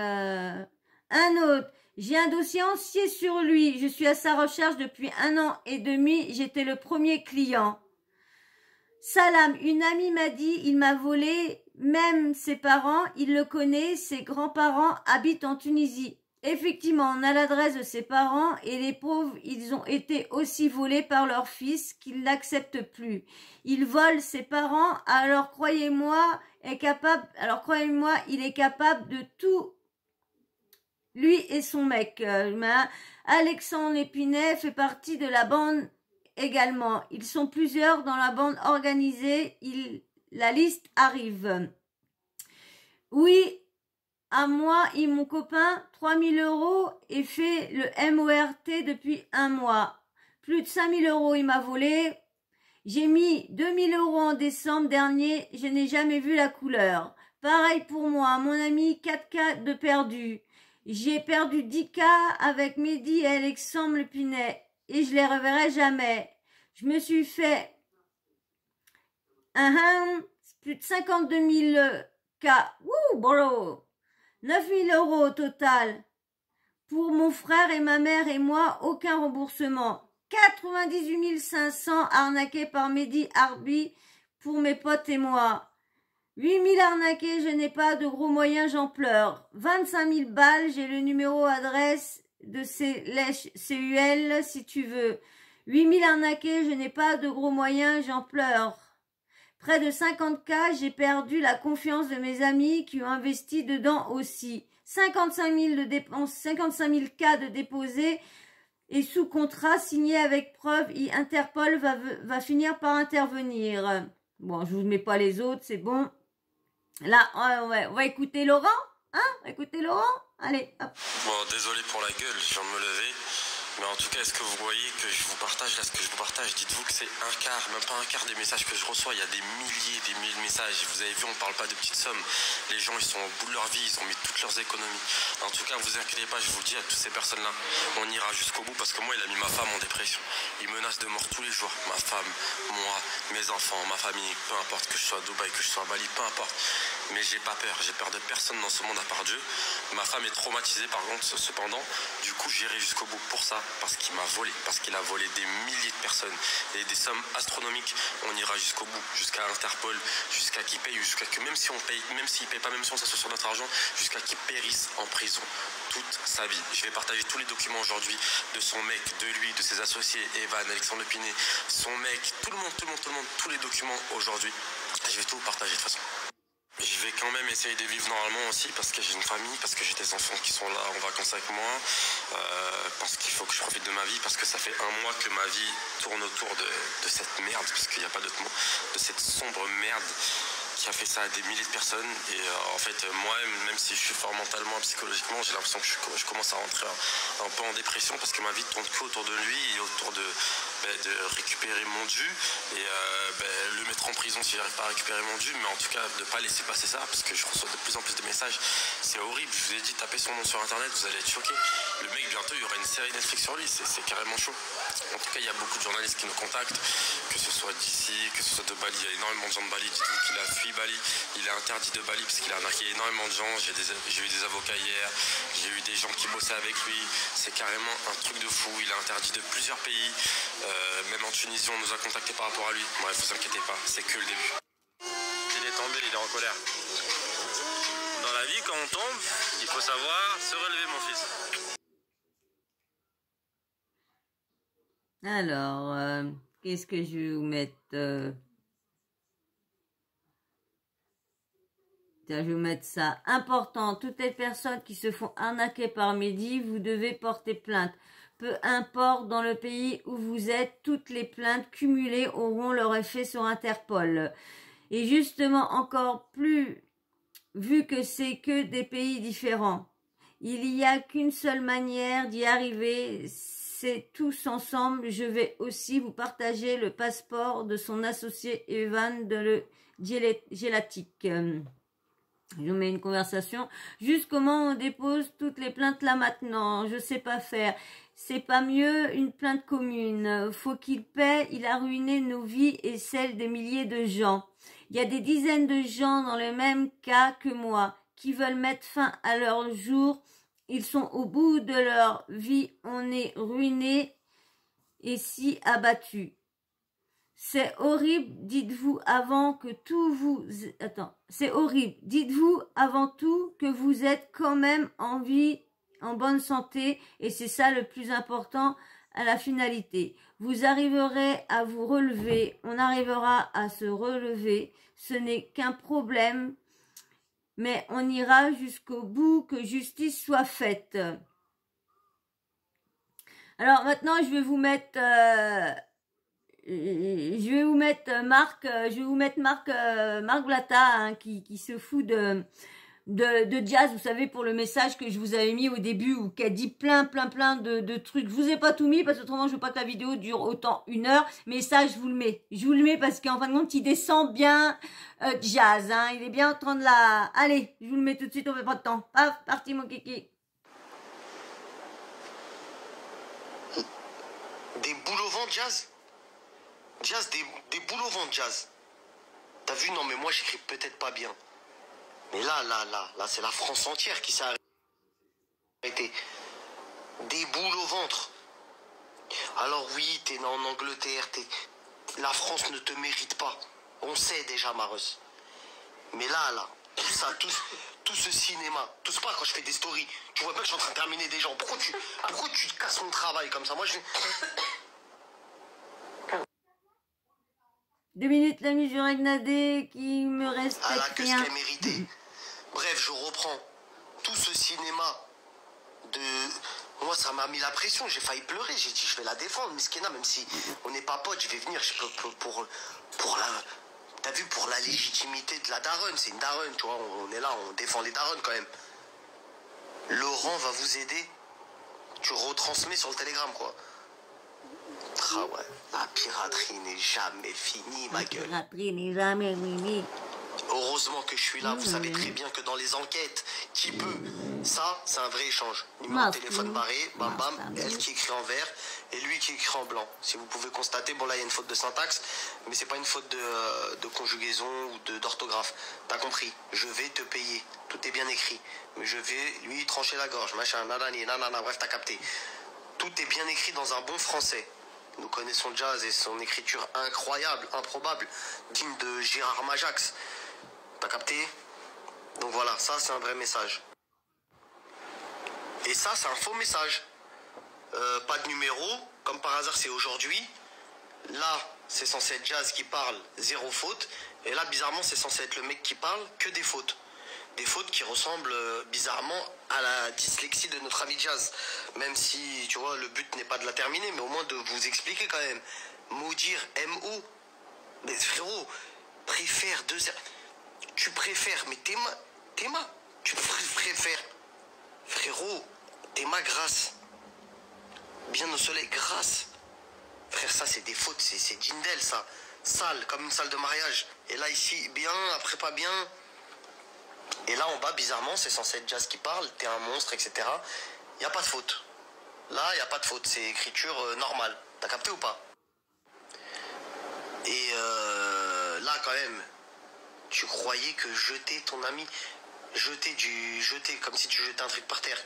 Un autre. J'ai un dossier entier sur lui. Je suis à sa recherche depuis 1 an et demi. J'étais le premier client. Salam, une amie m'a dit, il m'a volé, même ses parents, il le connaît, ses grands-parents habitent en Tunisie. Effectivement, on a l'adresse de ses parents et les pauvres, ils ont été aussi volés par leur fils qu'ils n'acceptent plus. Ils volent ses parents, alors croyez-moi, il est capable de tout, lui et son mec. Alexandre Épinay fait partie de la bande également. Ils sont plusieurs dans la bande organisée. La liste arrive. Oui, à moi et mon copain, 3 000 € et fait le MORT depuis 1 mois. Plus de 5 000 € il m'a volé. J'ai mis 2 000 € en décembre dernier. Je n'ai jamais vu la couleur. Pareil pour moi. Mon ami, 4K de perdu. J'ai perdu 10K avec Mehdi et Alexandre Lepinay et je les reverrai jamais. Je me suis fait plus de 52 000 K. Wouh, bro. 9 000 € au total. Pour mon frère et ma mère et moi, aucun remboursement. 98 500 arnaqués par Mehdi Arbi pour mes potes et moi. 8 000 arnaqués, je n'ai pas de gros moyens, j'en pleure. 25 000 balles, j'ai le numéro adresse de CUL si tu veux. 8 000 arnaqués, je n'ai pas de gros moyens, j'en pleure. Près de 50K, j'ai perdu la confiance de mes amis qui ont investi dedans aussi. 55 000 de dépenses, 55 000 cas de déposés et sous contrat signé avec preuve. Interpol va finir par intervenir. Bon, je vous mets pas les autres, c'est bon. Là, on va écouter Laurent. Hein? On va écouter Laurent. Allez, hop. Bon, désolé pour la gueule, je viens de me lever. Mais en tout cas, est-ce que vous voyez que je vous partage là ce que je vous partage? Dites-vous que c'est un quart, même pas un quart des messages que je reçois. Il y a des milliers, des milliers de messages. Vous avez vu, on parle pas de petites sommes. Les gens, ils sont au bout de leur vie, ils ont mis toutes leurs économies. En tout cas, vous inquiétez pas, je vous le dis à toutes ces personnes-là, on ira jusqu'au bout parce que moi, il a mis ma femme en dépression. Il menace de mort tous les jours. Ma femme, moi, mes enfants, ma famille, peu importe que je sois à Dubaï, que je sois à Bali, peu importe. Mais j'ai pas peur, j'ai peur de personne dans ce monde à part Dieu. Ma femme est traumatisée par contre, cependant. Du coup, j'irai jusqu'au bout pour ça, parce qu'il m'a volé, parce qu'il a volé des milliers de personnes et des sommes astronomiques. On ira jusqu'au bout, jusqu'à Interpol, jusqu'à qu'il paye, jusqu'à que même si on paye, même s'il paye pas, même si on s'assoit sur notre argent, jusqu'à qu'il périsse en prison toute sa vie. Je vais partager tous les documents aujourd'hui de son mec, de lui, de ses associés, Evan, Alexandre Lepinay, son mec, tout le monde, tous les documents aujourd'hui. Je vais tout vous partager de toute façon. Je vais quand même essayer de vivre normalement aussi parce que j'ai une famille, parce que j'ai des enfants qui sont là en vacances avec moi, parce qu'il faut que je profite de ma vie, parce que ça fait 1 mois que ma vie tourne autour de cette merde, parce qu'il n'y a pas d'autre mot, de cette sombre merde qui a fait ça à des milliers de personnes. Et en fait, moi, même si je suis fort mentalement, psychologiquement, j'ai l'impression que je commence à rentrer un peu en dépression parce que ma vie tourne que autour de lui et autour de récupérer mon dû et le mettre en prison si j'arrive pas à récupérer mon dû, mais en tout cas de pas laisser passer ça parce que je reçois de plus en plus de messages. C'est horrible, je vous ai dit, tapez son nom sur internet, vous allez être choqués. Le mec, bientôt il y aura une série Netflix sur lui, c'est carrément chaud. En tout cas, il y a beaucoup de journalistes qui nous contactent, que ce soit d'ici, que ce soit de Bali. Il y a énormément de gens de Bali. Dites-vous qu'il a fui Bali, il est interdit de Bali parce qu'il a arnaqué énormément de gens. J'ai eu des avocats hier, j'ai eu des gens qui bossaient avec lui. C'est carrément un truc de fou. Il est interdit de plusieurs pays. Même en Tunisie, on nous a contactés par rapport à lui. Bref, vous inquiétez pas, c'est que le début. Il est tombé, il est en colère. Dans la vie, quand on tombe, il faut savoir se relever, mon fils. Alors, qu'est-ce que je vais vous mettre Je vais vous mettre ça. Important, toutes les personnes qui se font arnaquer par Mehdi, vous devez porter plainte. Peu importe dans le pays où vous êtes, toutes les plaintes cumulées auront leur effet sur Interpol. Et justement, encore plus, vu que c'est que des pays différents, il n'y a qu'une seule manière d'y arriver, c'est tous ensemble. Je vais aussi vous partager le passeport de son associé Evan de le Gélatique. Je vous mets une conversation. Juste comment on dépose toutes les plaintes là maintenant. Je sais pas faire. C'est pas mieux une plainte commune. Faut qu'il paie. Il a ruiné nos vies et celles des milliers de gens. Il y a des dizaines de gens dans le même cas que moi qui veulent mettre fin à leur jour. Ils sont au bout de leur vie. On est ruinés et si abattus. C'est horrible, dites-vous avant que tout vous... Attends, c'est horrible, dites-vous avant tout que vous êtes quand même en vie, en bonne santé, et c'est ça le plus important à la finalité. Vous arriverez à vous relever, on arrivera à se relever, ce n'est qu'un problème, mais on ira jusqu'au bout, que justice soit faite. Alors maintenant, je vais vous mettre... Marc Blatta, hein, qui se fout de Jazz, vous savez, pour le message que je vous avais mis au début, où qu'elle dit plein de trucs. Je vous ai pas tout mis, parce que autrement je veux pas que la vidéo dure autant 1 heure, mais ça je vous le mets. Je vous le mets parce qu'en fin de compte, il descend bien Jazz, hein, il est bien en train de la... Allez, je vous le mets tout de suite, on fait pas de temps. Paf, parti mon kiki. Des boules au ventre, Jazz? Jazz, des boules au ventre, Jazz. T'as vu? Non, mais moi, j'écris peut-être pas bien. Mais là, c'est la France entière qui s'est arrêtée. Des boules au ventre. Alors oui, t'es né en Angleterre, la France ne te mérite pas. On sait déjà, Mareuse. Mais là, tout ça, tout ce cinéma, tout ça, quand je fais des stories, tu vois pas que je suis en train de terminer des gens. Pourquoi tu te casses mon travail comme ça? Moi, je vais... 2 minutes, la mise sur Ignadé qui me respecte rien. Ah là, que rien. ce qu'elle méritait. Bref, je reprends. Tout ce cinéma de... Moi, ça m'a mis la pression. J'ai failli pleurer. J'ai dit, je vais la défendre, Miskena, même si on n'est pas potes, je vais venir pour la... T'as vu, pour la légitimité de la daronne. C'est une daronne, tu vois. On est là, on défend les daronnes quand même. Laurent va vous aider. Tu retransmets sur le Telegram, quoi. Ah ouais, la piraterie n'est jamais finie, ma gueule. La piraterie n'est jamais finie. Heureusement que je suis là. Vous savez très bien que dans les enquêtes, qui peut, ça, c'est un vrai échange. Numéro de téléphone barré, bam bam, elle qui écrit en vert et lui qui écrit en blanc. Si vous pouvez constater, bon là il y a une faute de syntaxe, mais c'est pas une faute de conjugaison ou d'orthographe. T'as compris? Je vais te payer. Tout est bien écrit. Mais je vais lui trancher la gorge, machin, nanani, nanana, bref, t'as capté. Tout est bien écrit dans un bon français. Nous connaissons Jazz et son écriture incroyable, improbable, digne de Gérard Majax. T'as capté? Donc voilà, ça c'est un vrai message. Et ça c'est un faux message. Pas de numéro, comme par hasard c'est aujourd'hui. Là c'est censé être Jazz qui parle, 0 faute. Et là bizarrement c'est censé être le mec qui parle, que des fautes. Des fautes qui ressemblent bizarrement à la dyslexie de notre ami Jazz. Même si, tu vois, le but n'est pas de la terminer, mais au moins de vous expliquer quand même. Maudire, M-O. Mais frérot, préfère 2 heures. Tu préfères, mais Théma, tu préfères. Frérot, Théma grasse. Bien au soleil, grasse. Frère, ça c'est des fautes, c'est Jindel ça. Sale, comme une salle de mariage. Et là ici, bien, après pas bien. Et là en bas, bizarrement, c'est censé être Jazz qui parle, t'es un monstre, etc. Il n'y a pas de faute. Là, il n'y a pas de faute, c'est écriture normale. T'as capté ou pas? Et là, quand même, tu croyais que jeter ton ami, jeter comme si tu jetais un truc par terre.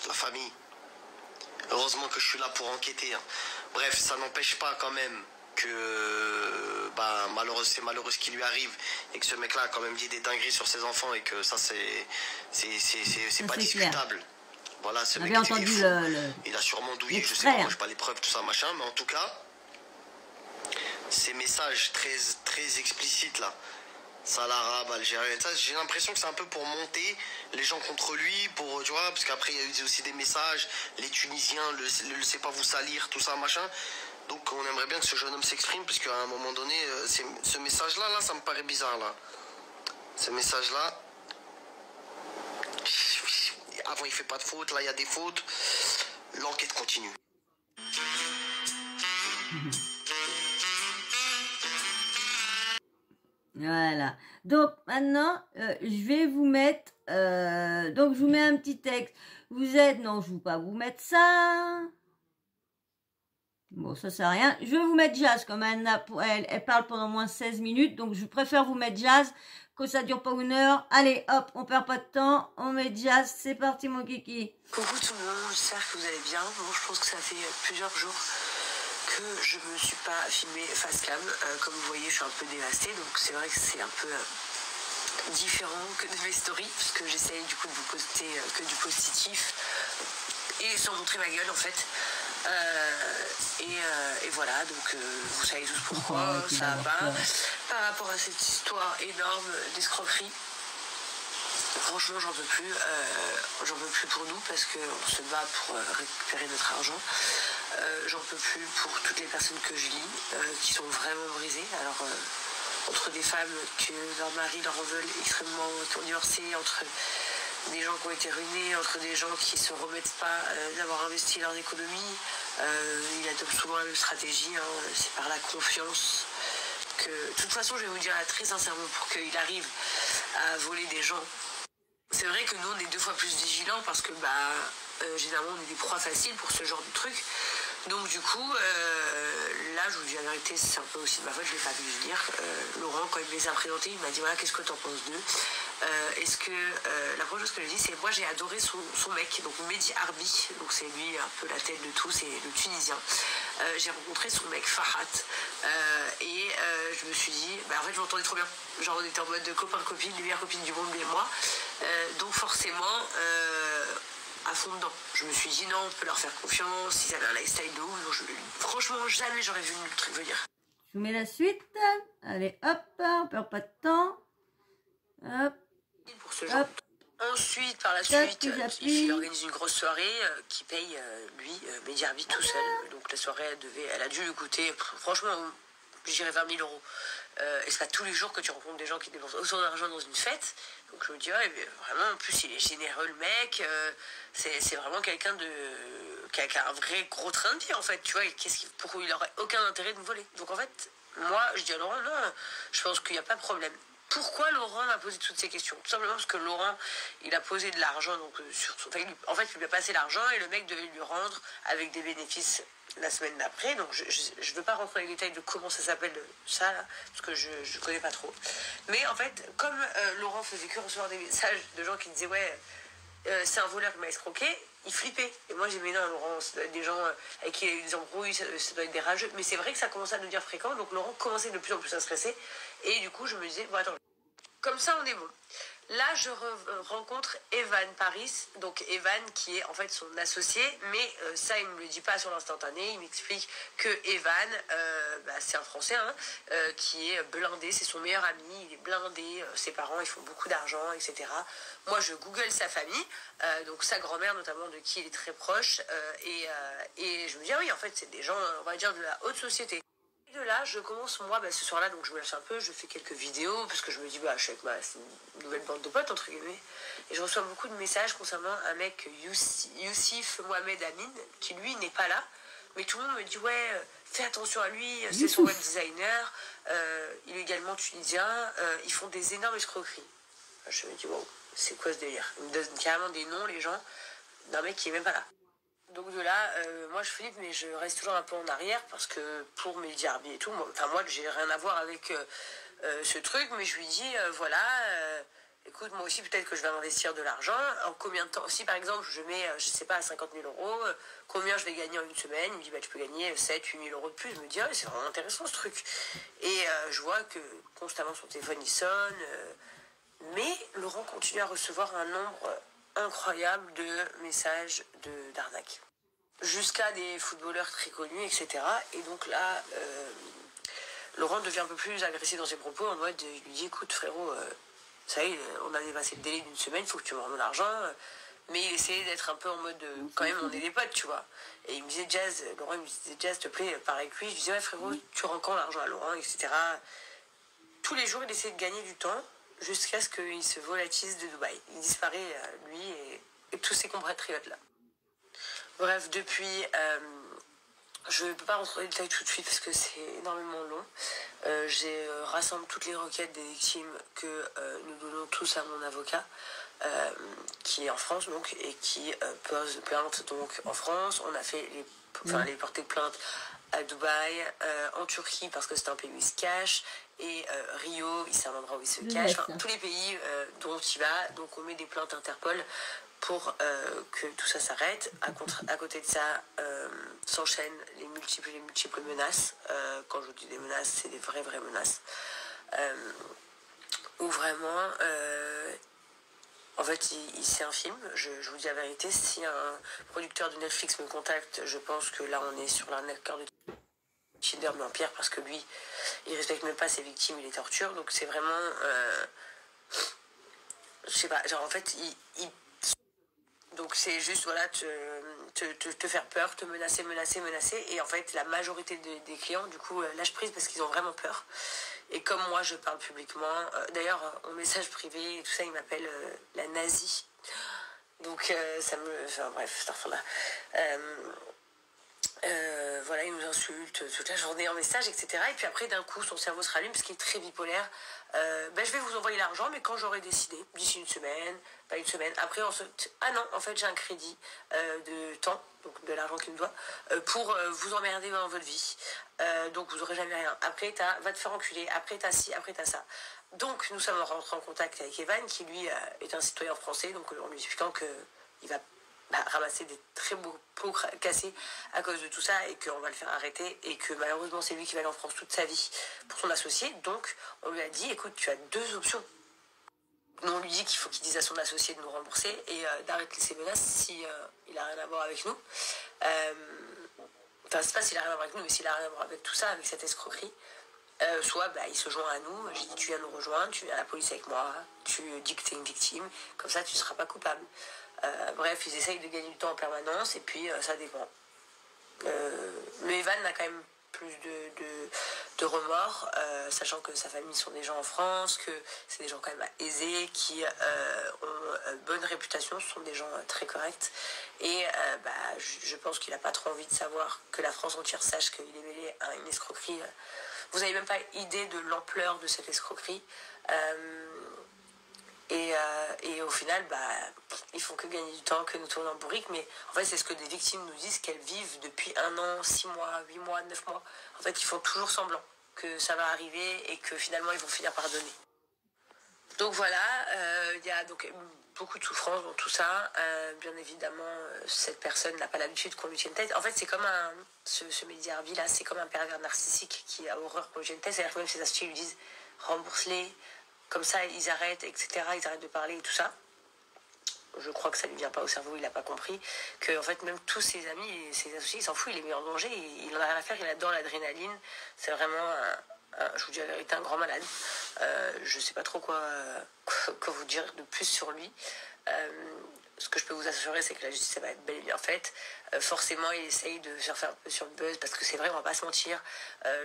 La famille. Heureusement que je suis là pour enquêter. Hein. Bref, ça n'empêche pas quand même que c'est malheureux ce qui lui arrive et que ce mec là a quand même dit des dingueries sur ses enfants et que ça c'est pas discutable. Clair. Voilà, ce mec il a sûrement douillé, je sais pas, moi j'ai pas les preuves, tout ça machin, mais en tout cas ces messages très explicites là, ça l'arabe, algérien, ça j'ai l'impression que c'est un peu pour monter les gens contre lui, pour tu vois, parce qu'après il y a eu aussi des messages, les Tunisiens le laissez pas vous salir, tout ça machin. Donc on aimerait bien que ce jeune homme s'exprime, parce qu'à un moment donné, ce message-là, ça me paraît bizarre, là. Ce message-là, avant il fait pas de faute, là il y a des fautes. L'enquête continue. Voilà. Donc maintenant, je vais vous mettre... donc je vous mets un petit texte. Vous êtes... Non, je ne vais pas vous mettre ça... Bon, ça sert à rien. Je vais vous mettre Jazz, comme elle parle pendant moins 16 minutes. Donc, je préfère vous mettre Jazz, que ça dure pas 1 heure. Allez, hop, on perd pas de temps. On met Jazz. C'est parti, mon kiki. Coucou tout le monde, j'espère que vous allez bien. Moi, je pense que ça fait plusieurs jours que je me suis pas filmée face cam. Comme vous voyez, je suis un peu dévastée, donc c'est vrai que c'est un peu différent que de mes stories, parce que j'essaye du coup de vous poster que du positif et sans montrer ma gueule en fait. Et voilà, donc vous savez tous pourquoi ça va pas. Par rapport à cette histoire énorme d'escroquerie, franchement j'en peux plus pour nous parce qu'on se bat pour récupérer notre argent. J'en peux plus pour toutes les personnes que je lis qui sont vraiment brisées. Alors entre des femmes que leur mari leur en veulent extrêmement, qui ont divorcé, entre des gens qui ont été ruinés, entre des gens qui se remettent pas d'avoir investi leurs économies. Il adopte souvent la même stratégie, hein, c'est par la confiance que... De toute façon, je vais vous dire là, très sincèrement, pour qu'il arrive à voler des gens, c'est vrai que nous, on est 2 fois plus vigilants parce que généralement, on est des proies faciles pour ce genre de trucs. Donc du coup, là, je vous dis la vérité, c'est un peu aussi de ma faute, je ne l'ai pas vu venir. Laurent, quand il me les a présentés, il m'a dit, voilà, qu'est-ce que tu en penses d'eux? Est-ce que la première chose que je dis, c'est moi j'ai adoré son mec, donc Mehdi Harbi, donc c'est lui un peu la tête de tout, c'est le Tunisien. J'ai rencontré son mec Farhat et je me suis dit, en fait je m'entendais trop bien, genre on était en mode de copain-copine, les meilleures copines du monde, lui et moi, donc forcément à fond dedans. Je me suis dit non, on peut leur faire confiance, ils avaient un lifestyle de ouf, donc franchement jamais j'aurais vu le truc venir. Je vous mets la suite, allez hop, on perd pas de temps, hop. Pour ce genre. Ensuite, par la suite, il organise une grosse soirée qui paye, lui, Mehdi Harbi tout seul. Donc la soirée, elle a dû lui coûter, franchement, je dirais 20 000 euros. Et c'est pas tous les jours que tu rencontres des gens qui dépensent autant d'argent dans une fête. Donc je me dis, ouais, mais vraiment, en plus, il est généreux, le mec. C'est vraiment quelqu'un qui a un vrai gros train de vie, en fait. Tu vois, pourquoi il aurait aucun intérêt de me voler. Donc en fait, moi, je dis à Laurent, non, je pense qu'il n'y a pas de problème. Pourquoi Laurent m'a posé toutes ces questions? Tout simplement parce que Laurent, il a posé de l'argent, donc sur son... en fait, il lui a passé l'argent et le mec devait lui rendre avec des bénéfices la semaine d'après. Donc, je ne veux pas rentrer dans les détails de comment ça s'appelle ça, là, parce que je ne connais pas trop. Mais en fait, comme Laurent faisait que recevoir des messages de gens qui disaient, ouais, c'est un voleur qui m'a escroqué, il flippait. Et moi, j'ai dit, mais non, Laurent, ça doit être des gens avec qui il a eu des embrouilles, ça doit être des rageux. Mais c'est vrai que ça commençait à devenir fréquent, donc Laurent commençait de plus en plus à stresser. Et du coup, je me disais, bon, attends, comme ça, on est bon. Là, je rencontre Evan Paris, donc Evan qui est en fait son associé, mais ça, il ne me le dit pas sur l'instantané. Il m'explique que Evan, c'est un Français qui est blindé, c'est son meilleur ami, il est blindé, ses parents, ils font beaucoup d'argent, etc. Moi, je google sa famille, donc sa grand-mère notamment, de qui il est très proche, et je me dis, ah oui, en fait, c'est des gens, on va dire, de la haute société. De là, je commence moi, ce soir-là, donc je me lâche un peu, je fais quelques vidéos, parce que je me dis, je suis avec ma nouvelle bande de potes, entre guillemets, et je reçois beaucoup de messages concernant un mec, Youssif Mohamed Amin, qui lui n'est pas là, mais tout le monde me dit, ouais, fais attention à lui, c'est son web designer, il est également tunisien, ils font des énormes escroqueries. Je me dis, wow, c'est quoi ce délire? Ils me donnent carrément des noms, les gens, d'un mec qui est même pas là. Donc de là, moi je flippe, mais je reste toujours un peu en arrière parce que pour Mehdi Harbi et tout, moi j'ai rien à voir avec ce truc, mais je lui dis, écoute, moi aussi peut-être que je vais investir de l'argent, en combien de temps? Si par exemple je mets, je sais pas, 50 000 euros, combien je vais gagner en une semaine? Il me dit, tu peux gagner 7 8 000 euros de plus. Je me dis, c'est vraiment intéressant ce truc. Et je vois que constamment son téléphone il sonne, mais Laurent continue à recevoir un nombre incroyable de messages d'arnaque. Jusqu'à des footballeurs très connus, etc. Et donc là, Laurent devient un peu plus agressif dans ses propos, en mode, il lui dit, écoute frérot, ça y est, on a dépassé le délai d'une semaine, il faut que tu me rendes l'argent. Mais il essayait d'être un peu en mode, quand même, on est des potes, tu vois. Et il me disait, Laurent, il me disait, Jazz, s'il te plaît, pareil avec lui. Je lui disais, ouais frérot, tu rends quand l'argent à Laurent, etc. Tous les jours, il essayait de gagner du temps, jusqu'à ce qu'il se volatise de Dubaï. Il disparaît, lui et tous ses compatriotes-là. Bref, depuis, je ne peux pas rentrer dans les détails tout de suite parce que c'est énormément long. J'ai rassemblé toutes les requêtes des victimes que nous donnons tous à mon avocat, qui est en France donc, et qui pose plainte donc en France. On a fait les portées de plainte à Dubaï, en Turquie parce que c'est un pays où il se cache, et Rio, c'est un endroit où il se cache. Enfin, tous les pays dont il va, donc on met des plaintes Interpol pour que tout ça s'arrête. À côté de ça, s'enchaînent les multiples menaces. Quand je dis des menaces, c'est des vraies menaces. Où vraiment, en fait, c'est un film. Je vous dis la vérité. Si un producteur de Netflix me contacte, je pense que là, on est sur l'arnaqueur de Tinder, mais en pire, parce que lui, il respecte même pas ses victimes, il les torture. Donc c'est vraiment, je sais pas, genre en fait, donc c'est juste, voilà, te faire peur, te menacer. Et en fait, la majorité des clients, du coup, lâchent prise parce qu'ils ont vraiment peur. Et comme moi, je parle publiquement, d'ailleurs, en message privé et tout ça, ils m'appellent la nazie. Donc, ça me... Enfin, bref, c'est là. Voilà, il nous insulte toute la journée en message, etc. Et puis après, d'un coup, son cerveau se rallume parce qu'il est très bipolaire. Je vais vous envoyer l'argent, mais quand j'aurai décidé, d'ici une semaine, pas une semaine. Après, ah non, en fait, j'ai un crédit de temps, donc de l'argent qu'il me doit, pour vous emmerder dans votre vie. Donc, vous n'aurez jamais rien. Après, va te faire enculer. Après, t'as ci, après, t'as ça. Donc, nous sommes rentrés en contact avec Evan, qui lui est un citoyen français, donc en lui expliquant qu'il va ramasser des très beaux pots cassés à cause de tout ça et qu'on va le faire arrêter et que malheureusement c'est lui qui va aller en France toute sa vie pour son associé. Donc on lui a dit, écoute, tu as deux options. Nous on lui dit qu'il faut qu'il dise à son associé de nous rembourser et d'arrêter ses menaces si il a rien à voir avec nous. Enfin c'est pas s'il a rien à voir avec nous, mais s'il a rien à voir avec tout ça, avec cette escroquerie. Soit il se joint à nous, j'ai dit tu viens nous rejoindre, tu viens à la police avec moi, tu dis que tu es une victime, comme ça tu ne seras pas coupable. Bref, ils essayent de gagner du temps en permanence et puis ça dépend. Le Evan a quand même plus de remords, sachant que sa famille sont des gens en France, que c'est des gens quand même aisés, qui ont bonne réputation, ce sont des gens très corrects. Et je pense qu'il n'a pas trop envie de savoir que la France entière sache qu'il est mêlé à une escroquerie. Vous n'avez même pas idée de l'ampleur de cette escroquerie. Et au final, ils font que gagner du temps, que nous tourner en bourrique. Mais en fait, c'est ce que des victimes nous disent, qu'elles vivent depuis 1 an, 6 mois, 8 mois, 9 mois. En fait, ils font toujours semblant que ça va arriver et que finalement, ils vont finir par donner. Donc voilà, il y a donc beaucoup de souffrance dans tout ça. Bien évidemment, cette personne n'a pas l'habitude qu'on lui tienne tête. En fait, c'est comme ce Mehdi Harbi là, c'est comme un pervers narcissique qui a horreur qu'on lui tienne tête. C'est-à-dire que même ses associés lui disent rembourse-les. Comme ça, ils arrêtent, etc. Ils arrêtent de parler et tout ça. Je crois que ça ne lui vient pas au cerveau, il n'a pas compris. Que, en fait, même tous ses amis et ses associés, il s'en fout, il est mis en danger. Il en a rien à faire, il adore l'adrénaline. C'est vraiment, je vous dis la vérité, un grand malade. Je ne sais pas trop quoi vous dire de plus sur lui. Ce que je peux vous assurer, c'est que la justice, ça va être bel et bien faite. Forcément, il essaye de se faire un peu sur le buzz, parce que c'est vrai, on va pas se mentir.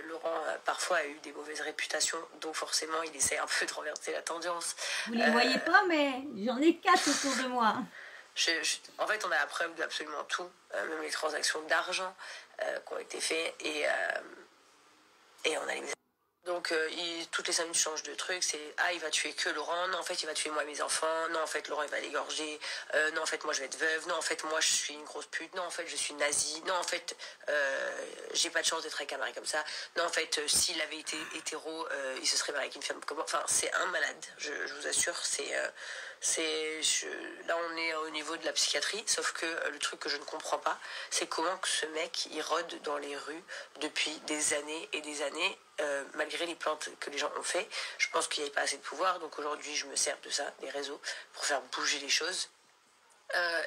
Laurent, parfois, a eu des mauvaises réputations, donc forcément, il essaye un peu de renverser la tendance. Vous ne les voyez pas, mais j'en ai 4 autour de moi. En fait, on a la preuve d'absolument tout, même les transactions d'argent qui ont été faites, et on a les... Donc, toutes les 5 minutes changent de truc. C'est, il va tuer que Laurent. Non, en fait, il va tuer moi et mes enfants. Non, en fait, Laurent, il va l'égorger. Non, en fait, moi, je vais être veuve. Non, en fait, moi, je suis une grosse pute. Non, en fait, je suis nazie. Non, en fait, j'ai pas de chance d'être avec un mari comme ça. Non, en fait, s'il avait été hétéro, il se serait marié avec une femme comme moi. Enfin, c'est un malade. Je vous assure, là, on est au niveau de la psychiatrie. Sauf que le truc que je ne comprends pas, c'est comment que ce mec, il rôde dans les rues depuis des années et des années. Malgré les plaintes que les gens ont fait, je pense qu'il n'y avait pas assez de pouvoir, donc aujourd'hui je me sers de ça, des réseaux, pour faire bouger les choses,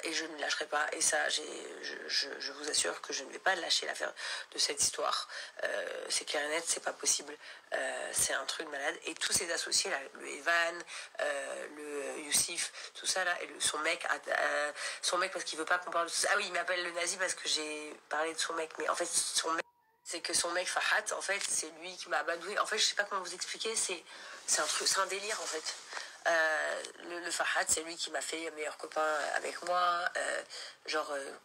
et je ne lâcherai pas, et ça je vous assure que je ne vais pas lâcher l'affaire de cette histoire. C'est clair et net, c'est pas possible, c'est un truc de malade. Et tous ses associés là, le Evan, le Youssif, tout ça là, et son mec parce qu'il veut pas qu'on parle de tout ça. Ah oui, il m'appelle le nazi parce que j'ai parlé de son mec, mais en fait son mec, c'est que son mec Fahad, en fait, c'est lui qui m'a abadoué. En fait, je sais pas comment vous expliquer, c'est un délire, en fait. Le Fahad, c'est lui qui m'a fait meilleur copain avec moi,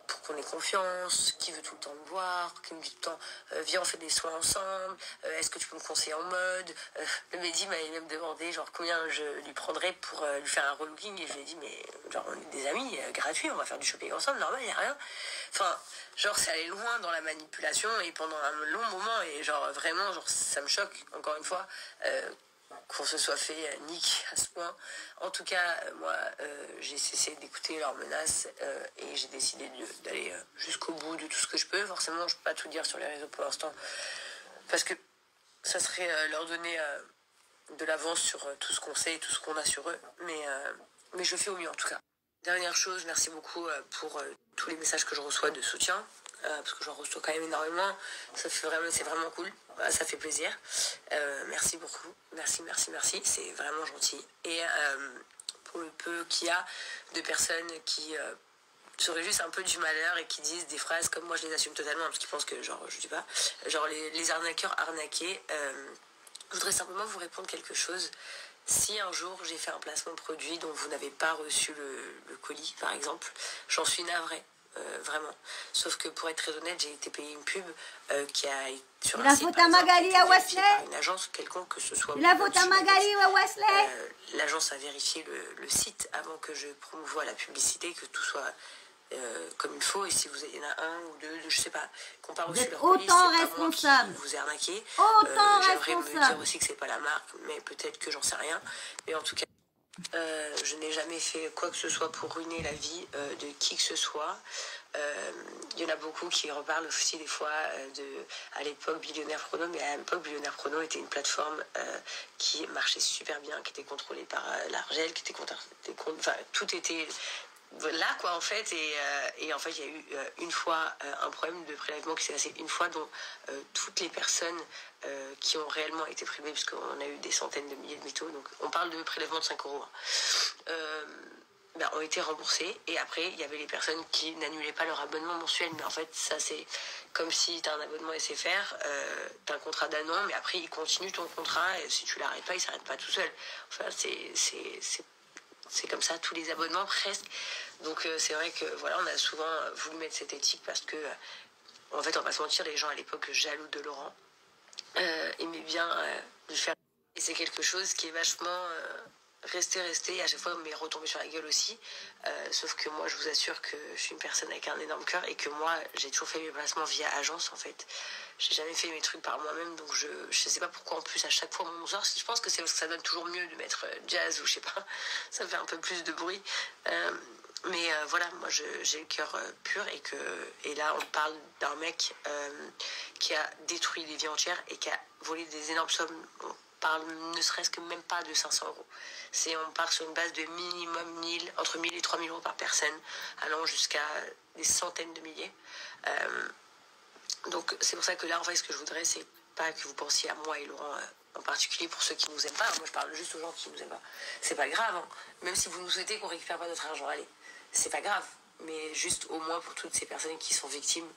pour qu'on ait confiance, qui veut tout le temps me voir, qui me dit tout le temps, viens on fait des soins ensemble, est-ce que tu peux me conseiller en mode, le Mehdi m'avait même demandé combien je lui prendrais pour lui faire un relooking, et je lui ai dit mais on est des amis gratuits, on va faire du shopping ensemble, normal, il n'y a rien. Enfin, c'est allé loin dans la manipulation, et pendant un long moment, et vraiment, ça me choque, encore une fois, qu'on se soit fait nique à ce point. En tout cas, moi, j'ai cessé d'écouter leurs menaces et j'ai décidé d'aller jusqu'au bout de tout ce que je peux. Forcément, je ne peux pas tout dire sur les réseaux pour l'instant parce que ça serait leur donner de l'avance sur tout ce qu'on sait et tout ce qu'on a sur eux. Mais je fais au mieux en tout cas. Dernière chose, merci beaucoup pour tous les messages que je reçois de soutien. Parce que j'en reçois quand même énormément. C'est vraiment cool. Ça fait plaisir. Merci beaucoup. Merci. C'est vraiment gentil. Et pour le peu qu'il y a de personnes qui seraient juste un peu du malheur et qui disent des phrases comme moi je les assume totalement parce qu'ils pensent que genre je dis pas genre les arnaqueurs arnaqués. Je voudrais simplement vous répondre quelque chose. Si un jour j'ai fait un placement de produit dont vous n'avez pas reçu le colis par exemple, j'en suis navrée. Vraiment. Sauf que pour être très honnête, j'ai été payé une pub qui a sur la faute à Magali à Wesley. Une agence quelconque que ce soit. La faute à Magali à Wesley. L'agence a vérifié le site avant que je promouvoie la publicité, que tout soit comme il faut. Et si vous y en a un ou deux, je sais pas, qu'on pas reçu leur colis, autant c'est responsable. Pas moi qui vous ai arnaqué. Autant j'aimerais responsable. me dire aussi que c'est pas la marque, mais peut-être que j'en sais rien. Mais en tout cas. Je n'ai jamais fait quoi que ce soit pour ruiner la vie de qui que ce soit. Il y en a beaucoup qui reparlent aussi des fois à l'époque Billionaire Chrono, mais à l'époque Billionaire Chrono était une plateforme qui marchait super bien, qui était contrôlée par l'Argel, qui était enfin tout était là quoi en fait et en fait il y a eu une fois un problème de prélèvement qui s'est passé une fois dont toutes les personnes qui ont réellement été prélevées puisqu'on a eu des centaines de milliers de métaux, donc on parle de prélèvement de 5 € ont été remboursées et après il y avait les personnes qui n'annulaient pas leur abonnement mensuel, mais en fait ça c'est comme si tu as un abonnement SFR, tu as un contrat d'un an mais après il continue ton contrat et si tu l'arrêtes pas il s'arrête pas tout seul. Enfin c'est comme ça tous les abonnements presque. Donc c'est vrai que voilà, on a souvent voulu mettre cette éthique parce que en fait on va pas se mentir, les gens à l'époque jaloux de Laurent aimaient bien le faire. Et c'est quelque chose qui est vachement resté et à chaque fois m'est retombé sur la gueule aussi. Sauf que moi je vous assure que je suis une personne avec un énorme cœur et que moi j'ai toujours fait mes placements via agence en fait. J'ai jamais fait mes trucs par moi-même, donc je sais pas pourquoi en plus à chaque fois mon sort. Je pense que c'est parce que ça donne toujours mieux de mettre jazz ou je sais pas, ça fait un peu plus de bruit. Mais voilà, moi j'ai le cœur pur et là on parle d'un mec qui a détruit des vies entières et qui a volé des énormes sommes. On parle ne serait-ce que même pas de 500 €. On part sur une base de minimum entre 1000 et 3000 € par personne, allant jusqu'à des centaines de milliers. Donc c'est pour ça que là en fait ce que je voudrais c'est pas que vous pensiez à moi et Laurent en particulier pour ceux qui nous aiment pas. Moi je parle juste aux gens qui nous aiment pas. C'est pas grave, hein. Même si vous nous souhaitez qu'on récupère pas notre argent, allez, c'est pas grave. Mais juste au moins pour toutes ces personnes qui sont victimes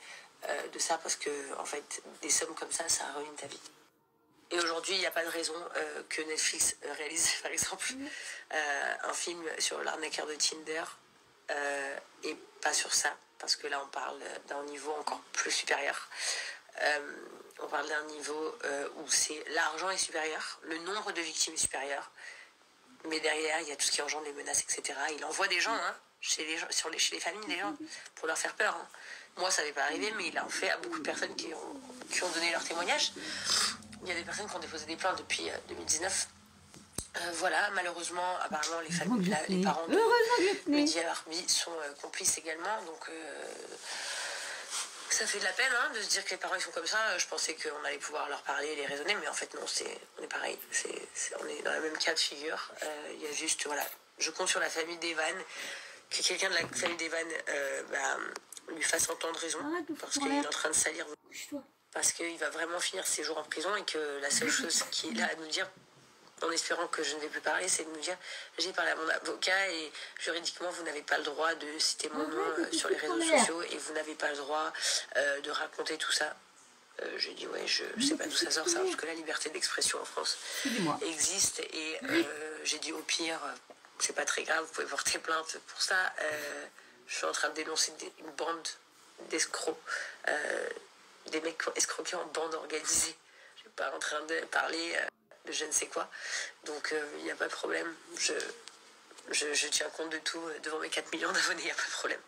de ça parce que en fait des sommes comme ça ruine ta vie. Et aujourd'hui, il n'y a pas de raison que Netflix réalise, par exemple, un film sur l'arnaqueur de Tinder et pas sur ça, parce que là, on parle d'un niveau encore plus supérieur. On parle d'un niveau où l'argent est supérieur, le nombre de victimes est supérieur, mais derrière, il y a tout ce qui engendre les menaces, etc. Il envoie des gens, chez les familles des gens, pour leur faire peur. Moi, ça n'avait pas arrivé, mais il a en fait à beaucoup de personnes qui ont donné leur témoignage. Il y a des personnes qui ont déposé des plaintes depuis 2019. Voilà, malheureusement, apparemment, les parents de Mehdi Alarbi sont complices également. Donc, ça fait de la peine de se dire que les parents ils sont comme ça. Je pensais qu'on allait pouvoir leur parler, les raisonner, mais en fait, non, on est pareil. On est dans le même cas de figure. Il y a juste, voilà, je compte sur la famille d'Evan, que quelqu'un de la famille d'Evan lui fasse entendre raison, parce qu'il est en train de salir. Parce qu'il va vraiment finir ses jours en prison et que la seule chose qu'il a à nous dire, en espérant que je ne vais plus parler, c'est de nous dire j'ai parlé à mon avocat et juridiquement vous n'avez pas le droit de citer mon nom sur les réseaux sociaux et vous n'avez pas le droit de raconter tout ça. J'ai dit ouais, je sais pas d'où ça sort ça, parce que la liberté d'expression en France existe et j'ai dit au pire c'est pas très grave, vous pouvez porter plainte pour ça. Je suis en train de dénoncer une bande d'escrocs. Des mecs qui ont escroqué en bande organisée. Je suis pas en train de parler de je ne sais quoi. Donc il n'y a pas de problème. Je tiens compte de tout devant mes 4 millions d'abonnés, il n'y a pas de problème.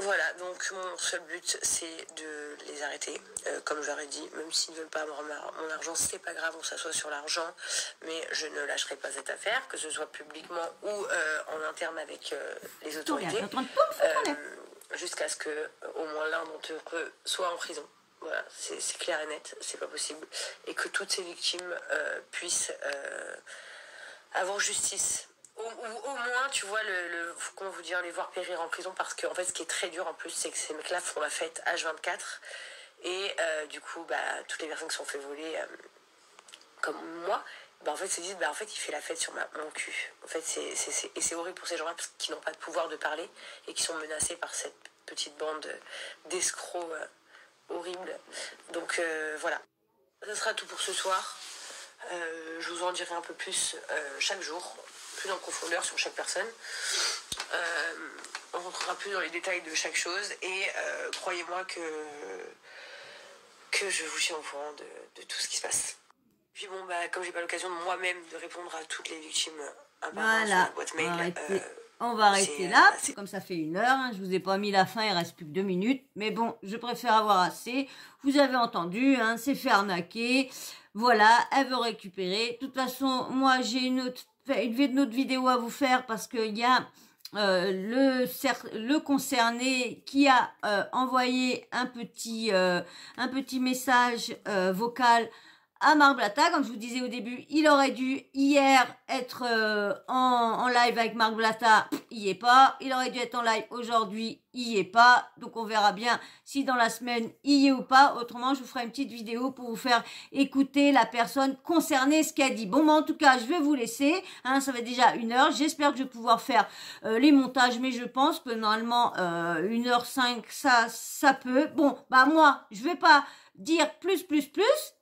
Voilà, donc mon seul but c'est de les arrêter, comme je leur ai dit, même s'ils ne veulent pas avoir mon argent, c'est pas grave, on s'assoit sur l'argent, mais je ne lâcherai pas cette affaire, que ce soit publiquement ou en interne avec les autorités, jusqu'à ce que au moins l'un d'entre eux soit en prison. Voilà, c'est clair et net, c'est pas possible, et que toutes ces victimes puissent avoir justice. Au moins, tu vois, comment vous dire, les voir périr en prison, parce qu'en fait, ce qui est très dur en plus, c'est que ces mecs-là font la fête H24, et du coup, toutes les personnes qui sont fait voler, comme moi, en fait, se disent, en fait, il fait la fête sur mon cul. En fait, et c'est horrible pour ces gens-là, parce qu'ils n'ont pas de pouvoir de parler, et qui sont menacés par cette petite bande d'escrocs horribles. Donc, voilà. Ça sera tout pour ce soir. Je vous en dirai un peu plus chaque jour, plus en profondeur sur chaque personne. On rentrera plus dans les détails de chaque chose, et croyez-moi que je vous tiens au courant de tout ce qui se passe. Puis bon, comme j'ai pas l'occasion de moi-même de répondre à toutes les victimes sur la boîte mail, on va arrêter là, comme ça fait 1 heure, hein, je vous ai pas mis la fin, il reste plus que 2 minutes, mais bon, je préfère avoir assez. Vous avez entendu, hein, c'est fait arnaquer, voilà, elle veut récupérer. De toute façon, moi j'ai une autre vidéo à vous faire, parce qu'il y a le concerné qui a envoyé un petit message vocal à Marc Blatta. Comme je vous disais au début, il aurait dû hier être en live avec Marc Blatta, il y est pas. Il aurait dû être en live aujourd'hui, il y est pas. Donc on verra bien si dans la semaine il y est ou pas. Autrement, je vous ferai une petite vidéo pour vous faire écouter la personne concernée, ce qu'elle dit. Bon, en tout cas, je vais vous laisser. Hein, ça fait déjà 1 heure. J'espère que je vais pouvoir faire les montages, mais je pense que normalement 1h05, ça peut. Bon, moi, je vais pas dire plus,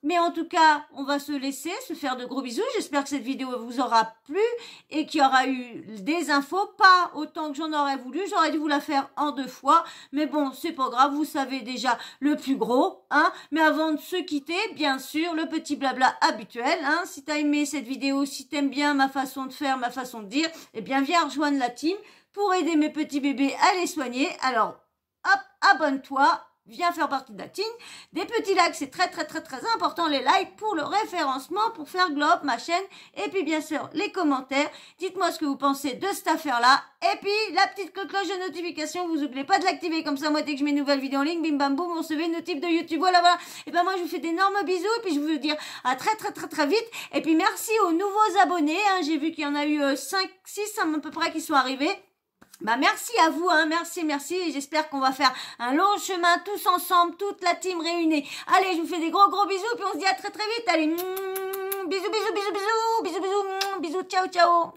mais en tout cas, on va se laisser, se faire de gros bisous. J'espère que cette vidéo vous aura plu et qu'il y aura eu des infos, pas autant que j'en aurais voulu. J'aurais dû vous la faire en 2 fois, mais bon, c'est pas grave, vous savez déjà le plus gros, hein. Mais avant de se quitter, bien sûr, le petit blabla habituel, hein. Si t'as aimé cette vidéo, si t'aimes bien ma façon de faire, ma façon de dire, eh bien, viens rejoindre la team pour aider mes petits bébés à les soigner. Alors, hop, abonne-toi. Viens faire partie de la team. Des petits likes, c'est très important, les likes pour le référencement, pour faire glow up ma chaîne. Et puis bien sûr, les commentaires. Dites-moi ce que vous pensez de cette affaire-là. Et puis, la petite cloche de notification, vous n'oubliez pas de l'activer. Comme ça, moi, dès que je mets une nouvelle vidéo en ligne, bim bam boum, vous recevez une notif de YouTube. Voilà. Et ben moi, je vous fais d'énormes bisous. Et puis, je vais vous dire à très vite. Et puis, merci aux nouveaux abonnés. Hein. J'ai vu qu'il y en a eu 5, 6 à peu près qui sont arrivés. Merci à vous, hein, merci, et j'espère qu'on va faire un long chemin tous ensemble, toute la team réunie. Allez, je vous fais des gros bisous, puis on se dit à très vite. Allez, bisous, ciao.